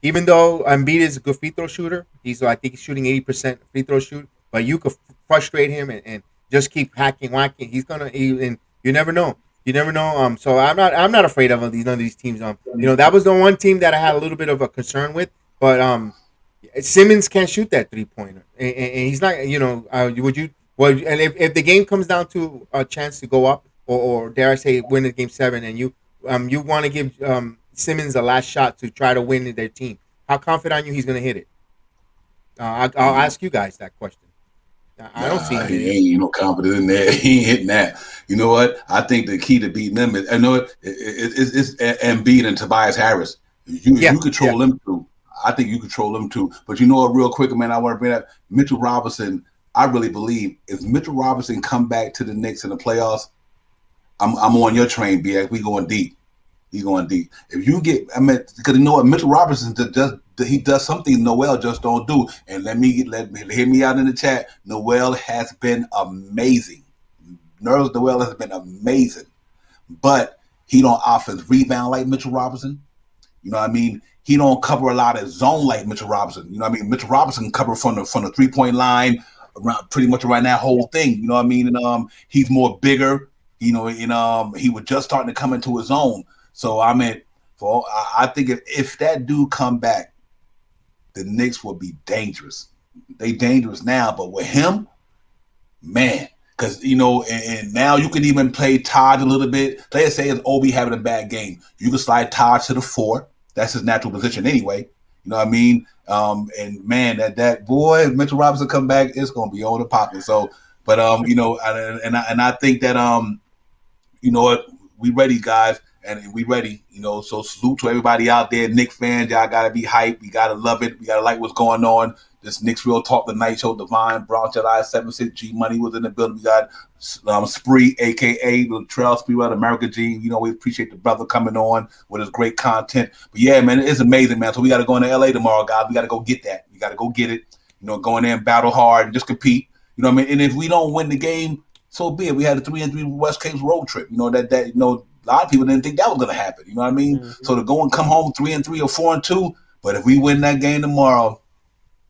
Even though Embiid is a good free throw shooter, I think he's shooting 80% free throw shoot, but you could frustrate him and just keep hacking, whacking. And you never know. You never know. So I'm not afraid of none of these teams. That was the one team that I had a little bit of a concern with, but Simmons can't shoot that 3-pointer, and he's not. Would you? Well, and if the game comes down to a chance to go up, or dare I say, win the game 7, and you want to give Simmons a last shot to try to win their team, how confident are you he's going to hit it? I'll ask you guys that question. I don't see he ain't no confidence in that. He ain't hitting that. You know what? I think the key to beating them is, I know it's Embiid and Tobias Harris. You control them too. I think you control them too. But you know what? Real quick, man, I want to bring up Mitchell Robinson. I really believe if Mitchell Robinson come back to the Knicks in the playoffs, I'm on your train, BX. We going deep. He's going deep. If you get, because you know what, Mitchell Robinson does something Noel just don't do. And let me hear me out in the chat. Noel has been amazing. Noel has been amazing, but he don't offense rebound like Mitchell Robinson. You know what I mean? He don't cover a lot of zone like Mitchell Robinson. You know what I mean? Mitchell Robinson cover from the 3-point line, around pretty much around that whole thing. You know what I mean? And he's more bigger. You know, and he was just starting to come into his own. So I think if that dude come back, the Knicks will be dangerous. They dangerous now, but with him, man, because and now you can even play Todd a little bit. Let's say it's Obi having a bad game, you can slide Todd to the 4. That's his natural position anyway. You know what I mean? And man, that boy, if Mitchell Robinson come back, it's gonna be on the popping. So, but I think that you know what, we ready, guys. And we ready, so salute to everybody out there. Knicks fans, y'all got to be hyped. We got to love it. We got to like what's going on. This Knicks Real Talk, the night show, Divine, Brown Jedi, 76 G Money was in the building. We got Spree, a.k.a. Latrell Spree, America G. We appreciate the brother coming on with his great content. But, yeah, man, it's amazing, man. So we got to go into L.A. tomorrow, guys. We got to go get that. We got to go get it. Go in there and battle hard and just compete. You know what I mean? And if we don't win the game, so be it. We had a 3-3 West Coast road trip. A lot of people didn't think that was going to happen. You know what I mean? Mm-hmm. So to go and come home 3-3 or 4-2, but if we win that game tomorrow,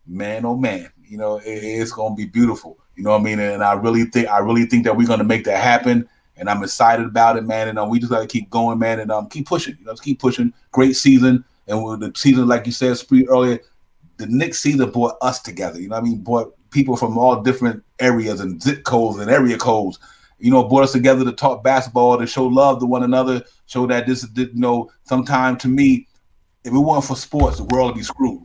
man, oh man, it's going to be beautiful. You know what I mean? And I really think that we're going to make that happen. And I'm excited about it, man. And we just got to keep going, man, and keep pushing. Just keep pushing. Great season, and with the season, like you said, Spree earlier, the Knicks season brought us together. You know what I mean? Brought people from all different areas and zip codes and area codes. Brought us together to talk basketball, to show love to one another, show that this is, sometimes to me, if it weren't for sports, the world would be screwed.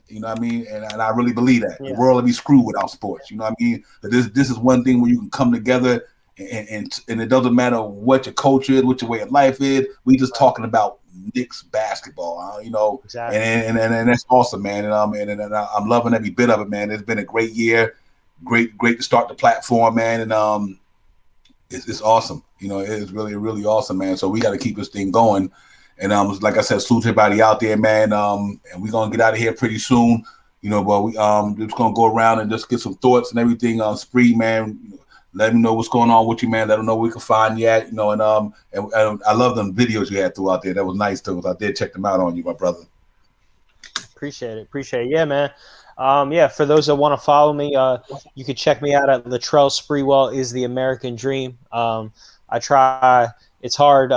You know what I mean? And I really believe that. Yeah. The world would be screwed without sports. You know what I mean? But this is one thing where you can come together and it doesn't matter what your culture is, what your way of life is. We just talking about Knicks basketball, Exactly. And that's awesome, man. And I'm loving every bit of it, man. It's been a great year. Great to start the platform, man. And it's awesome. It's really, really awesome, man. So we got to keep this thing going. And like I said, salute to everybody out there, man. And we're gonna get out of here pretty soon. But we just gonna go around and just get some thoughts and everything on Spree, man. Let me know what's going on with you, man. Let them know where we can find you at. And I love them videos you had throughout there. That was nice too. I did check them out on you, my brother. Appreciate it. Yeah, man. For those that want to follow me, you can check me out at Latrell Spreewell is the American Dream. I try. It's hard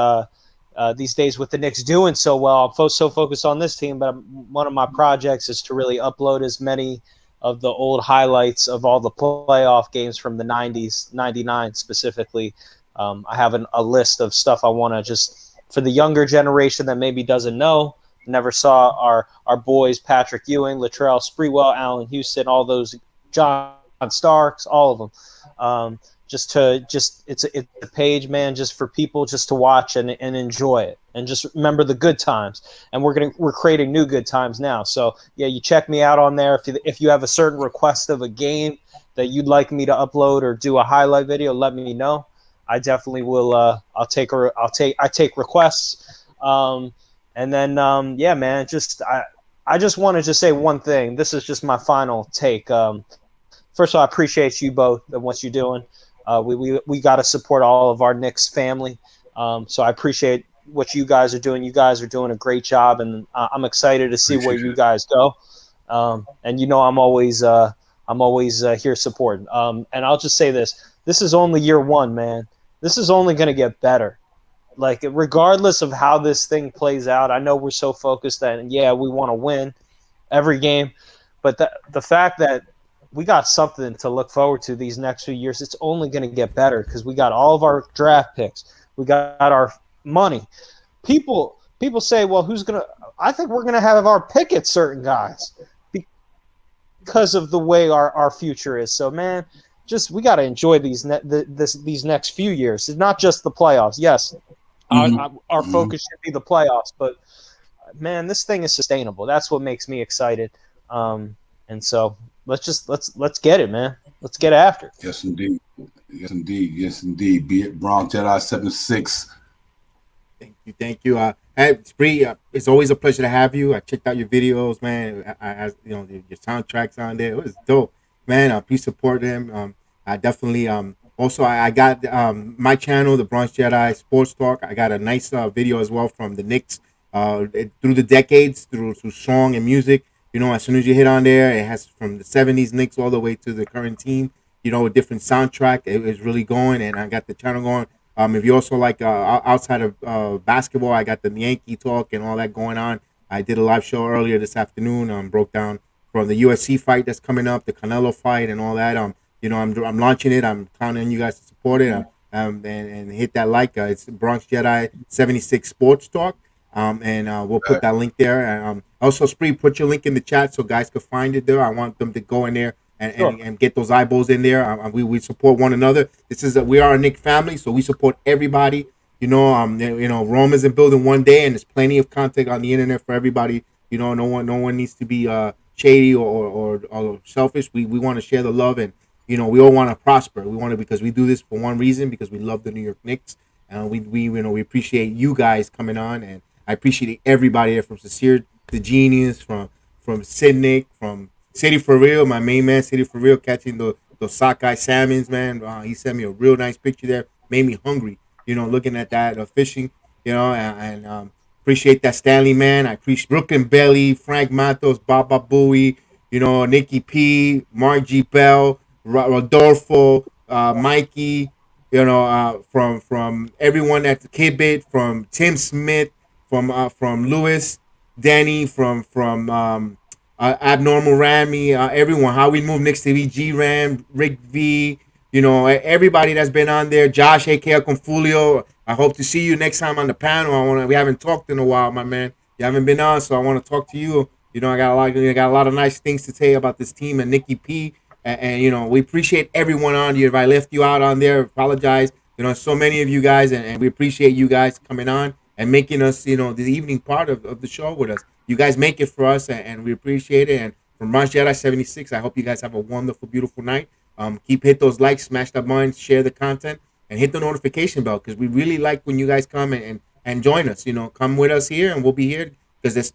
these days with the Knicks doing so well. I'm so focused on this team, but one of my projects is to really upload as many of the old highlights of all the playoff games from the 90s, 99 specifically. I have a list of stuff I want to just, for the younger generation that maybe doesn't know, never saw our boys, Patrick Ewing, Latrell Spreewell, Allen Houston, all those, John Starks, all of them. it's a page, man, just for people just to watch and enjoy it and just remember the good times. And we're creating new good times now. So yeah, you check me out on there. If you have a certain request of a game that you'd like me to upload or do a highlight video, let me know. I definitely will. I take requests. And then yeah, man, I just wanted to say one thing. This is just my final take. First of all, I appreciate you both and what you're doing. We got to support all of our Knicks family. So I appreciate what you guys are doing. You guys are doing a great job, and I'm excited to see where you guys go. And I'm always here supporting. And I'll just say this: this is only year one, man. This is only going to get better. Like, regardless of how this thing plays out, I know we're so focused that, yeah, we want to win every game, but the fact that we got something to look forward to these next few years, it's only going to get better because we got all of our draft picks. We got our money. People say, well, I think we're going to have our pick at certain guys because of the way our future is. So, man, we got to enjoy these next few years. It's not just the playoffs. Yes, our focus should be the playoffs, but man, this thing is sustainable. That's what makes me excited. And so let's get it, man. Let's get after it. Yes, indeed. Yes, indeed. Yes, indeed. Be it Bronx Jedi 76. Thank you. Hey, Spree, it's always a pleasure to have you. I checked out your videos, man. Your soundtracks on there. It was dope, man. Please support them. I definitely also I got my channel, the Bronx Jedi Sports Talk. I got a nice video as well from the Knicks through the decades, through song and music. As soon as you hit on there, it has from the 70s Knicks all the way to the current team. A different soundtrack. It was really going, and I got the channel going. If you also like outside of basketball, I got the Yankee talk and all that going on. I did a live show earlier this afternoon. Broke down from the USC fight that's coming up, the Canelo fight, and all that. I'm launching it. I'm counting on you guys to support it. And hit that like. It's Bronx Jedi 76 Sports Talk. And we'll put that link there. Also, Spree, put your link in the chat so guys can find it there. I want them to go in there and get those eyeballs in there. We support one another. We are a Knick family, so we support everybody. Rome isn't building one day, and there's plenty of content on the internet for everybody. No one needs to be shady or selfish. We want to share the love, and we all want to prosper. We want to, because we do this for one reason, because we love the New York Knicks, and we appreciate you guys coming on, and I appreciate everybody there, from Sincere to Genius, from Sidnick, from City for Real, my main man, City for Real, catching those sockeye salmons, man. He sent me a real nice picture there. Made me hungry, looking at that fishing, and appreciate that Stanley, man. I appreciate Brooklyn Belly, Frank Matos, Baba Bowie, Nikki P, Mark G. Bell, Rodolfo, Mikey, from everyone at the Kidbit, from Tim Smith, from Lewis, Danny, from Abnormal Rami, everyone. How we move Knicks TV, G Ram, Rick V, everybody that's been on there. Josh, aka Confulio. I hope to see you next time on the panel. We haven't talked in a while, my man. You haven't been on, so I want to talk to you. I got a lot of nice things to say about this team and Nikki P. And we appreciate everyone on you. If I left you out on there, apologize. So many of you guys, and we appreciate you guys coming on and making us, the evening part of the show with us. You guys make it for us, and we appreciate it. And from Bronx Jedi 76, I hope you guys have a wonderful, beautiful night. Hit those likes, smash that button, share the content, and hit the notification bell, because we really like when you guys come and join us. Come with us here, and we'll be here, because there's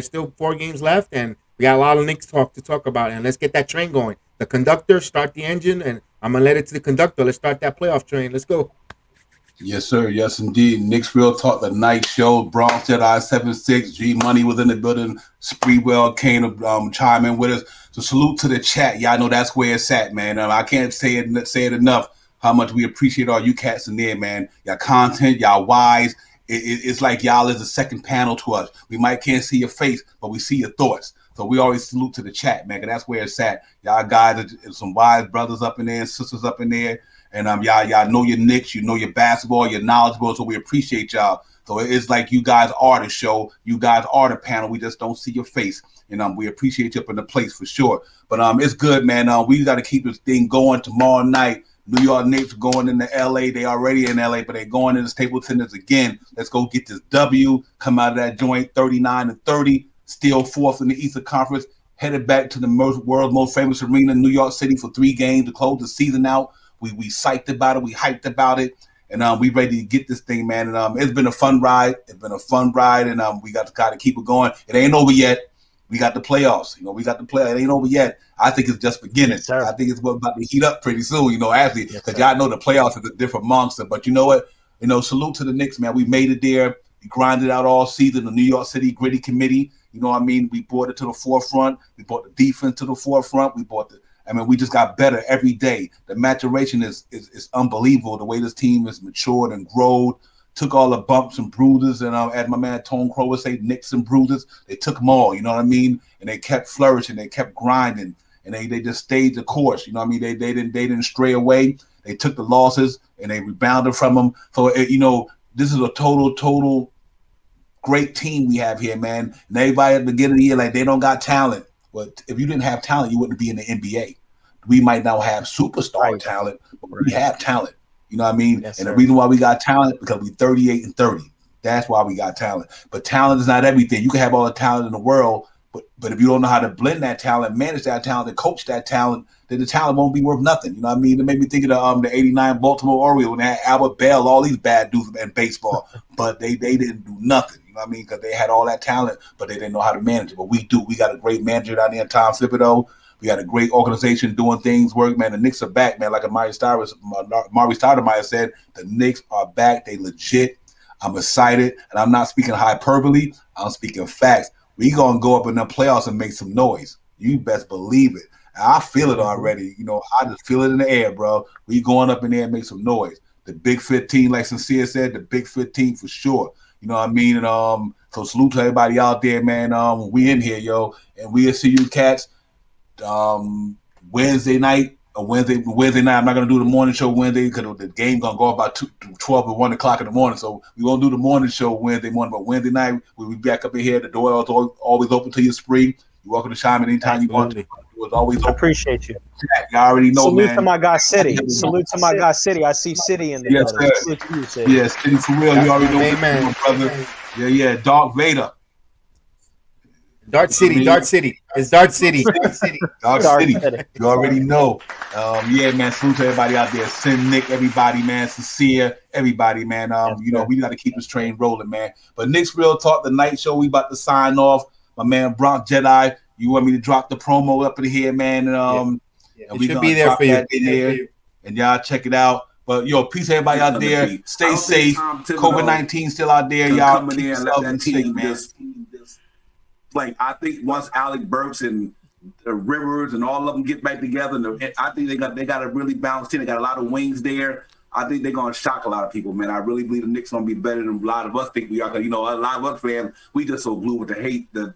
still 4 games left, and we got a lot of Knicks to talk about. And let's get that train going. The conductor, start the engine, and I'm gonna let it to the conductor. Let's start that playoff train. Let's go. Yes, sir. Yes, indeed. Knicks Real Talk, the night show. Bronx Jedi 76. G Money was in the building. Spreewell came to chime in with us. So salute to the chat. Y'all know that's where it's at, man. I can't say it enough how much we appreciate all you cats in there, man. Y'all content, y'all wise. It's like y'all is a second panel to us. We can't see your face, but we see your thoughts. So we always salute to the chat, man, 'cause that's where it's at. Y'all guys are some wise brothers up in there and sisters up in there. And y'all know your Knicks, you know your basketball, you're knowledgeable, so we appreciate y'all. So it's like you guys are the show, you guys are the panel. We just don't see your face, and we appreciate you up in the place for sure. But it's good, man. We got to keep this thing going tomorrow night. New York Knicks going into LA. They already in LA, but they going into Staples Center again. Let's go get this W. Come out of that joint 39-30. Still fourth in the Eastern Conference. Headed back to the world's most famous arena, New York City, for 3 games to close the season out. We psyched about it. We hyped about it. And we ready to get this thing, man. And it's been a fun ride. And we got to keep it going. It ain't over yet. We got the playoffs. We got the playoffs. It ain't over yet. I think it's just beginning. Yes, I think it's about to heat up pretty soon, actually, because y'all know the playoffs is a different monster. But you know what? Salute to the Knicks, man. We made it there. We grinded out all season. The New York City Gritty Committee, we brought it to the forefront. We brought the defense to the forefront. We just got better every day. The maturation is unbelievable. The way this team is matured and grown. Took all the bumps and bruises, and as my man Tone Crow would say, nicks and bruises. They took them all, And they kept flourishing. They kept grinding, and they just stayed the course. They didn't stray away. They took the losses and they rebounded from them. So this is a total great team we have here, man. And everybody at the beginning of the year, like, they don't got talent. But if you didn't have talent, you wouldn't be in the NBA. We might not have superstar talent, but we have talent. You know what I mean? Yes, and sir. the reason why we got talent, because we 38-30. That's why we got talent. But talent is not everything. You can have all the talent in the world, but if you don't know how to blend that talent, manage that talent, and coach that talent, then the talent won't be worth nothing. You know what I mean? It made me think of the '89 Baltimore Orioles when they had Albert Bell, all these bad dudes in baseball, but they didn't do nothing. You know what I mean? Because they had all that talent, but they didn't know how to manage it. But we do. We got a great manager down there, Tom Thibodeau. We got a great organization doing things work, man. The Knicks are back, man. Like Mari Stoudemire said, the Knicks are back. They legit. I'm excited, and I'm not speaking hyperbole. I'm speaking facts. We gonna go up in the playoffs and make some noise. You best believe it. And I feel it already. I just feel it in the air, bro. We going up in there and make some noise. The Big 15, like Sincere said, the Big 15 for sure. You know what I mean? And so salute to everybody out there, man. We in here, yo, and we'll see you cats. Wednesday night. Wednesday night. I'm not gonna do the morning show Wednesday because the game gonna go about 12 or 1 o'clock in the morning. So we gonna do the morning show Wednesday morning. But Wednesday night we'll be back up in here. The door is always open till you're free. You're welcome to chime in anytime you want to. It's always open. I appreciate you. You already know, Salute man. to my guy City. Salute to my guy City. I see City in the Yes, building. sir. Salute to you, City. Yeah, City for real. You already know, Amen. brother. Yeah. Dark Vader. Dart City. It's Dart City. Dark Dark City. City. You already know. Yeah, man. Salute to everybody out there. Sin Nick, everybody, man. Sincere, everybody, man. We got to keep this train rolling, man. But Knicks Real Talk, the night show, we about to sign off. My man Bronx Jedi, you want me to drop the promo up in here, man? And It we should gonna be there drop for you. that in here, and y'all check it out. But peace everybody out there. Stay safe. COVID-19 still out there, y'all. Coming Keep in and let yourselves that in safe, team man. just like, I think once Alec Burks and the Rivers and all of them get back together, I think they got a really balanced team. They got a lot of wings there. I think they're gonna shock a lot of people, man. I really believe the Knicks gonna be better than a lot of us think we are. Cause a lot of us fans, we just so glued with the hate, the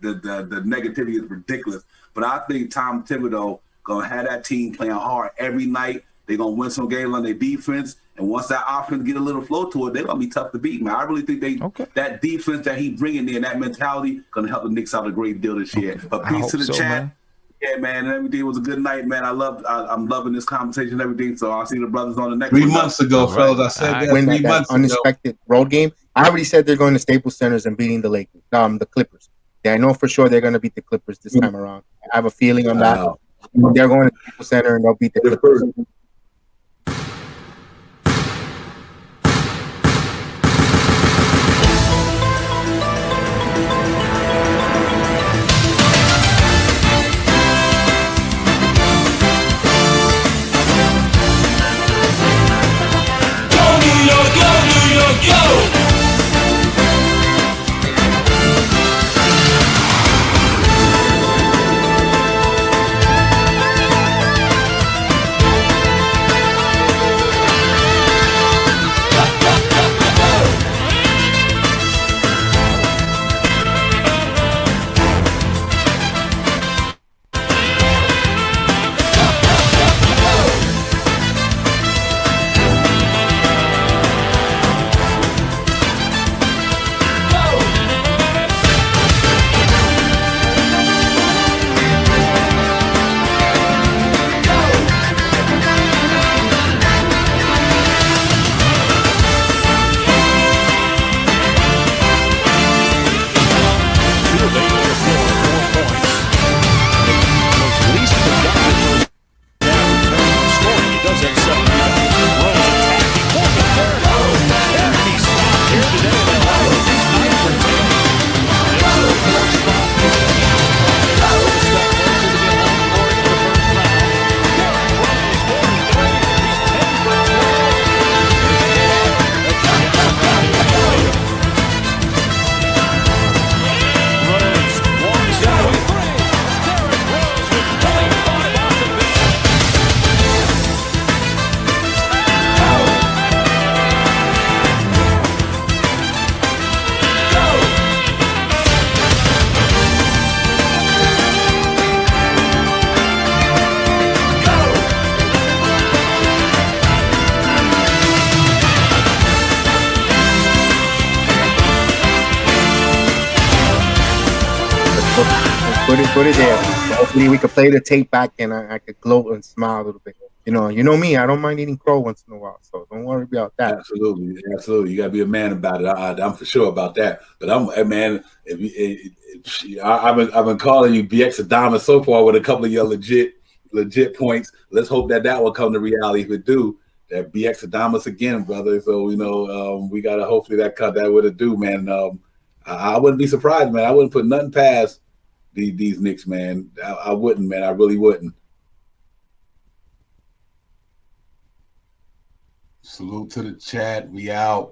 negativity is ridiculous. But I think Tom Thibodeau gonna have that team playing hard every night. They're gonna win some games on their defense, and once that offense get a little flow to it, they're gonna be tough to beat, man. I really think that defense that he bringing in, that mentality, gonna help the Knicks out a great deal this year. But peace to the chat. Man. Yeah, man, everything was a good night, man. I'm loving this conversation and everything. So I'll see the brothers on the next 3 one. months ago, All right. fellas, I said that Win 3 that months ago. unexpected road game. I already said they're going to Staples Centers and beating the Lakers, the Clippers. Yeah, I know for sure they're going to beat the Clippers this time around. I have a feeling on that. They're going to Staples Center and they'll beat the Clippers. Put it there. So hopefully we could play the tape back and I could gloat and smile a little bit. You know me. I don't mind eating crow once in a while, so don't worry about that. Absolutely. You got to be a man about it. I'm for sure about that. But man. I've been calling you BX Adama so far with a couple of your legit points. Let's hope that will come to reality. If it do, that BX Adamas again, brother. So we gotta hopefully that would it do, man. I wouldn't be surprised, man. I wouldn't put nothing past these Knicks, man. I wouldn't, man. I really wouldn't. Salute to the chat. We out.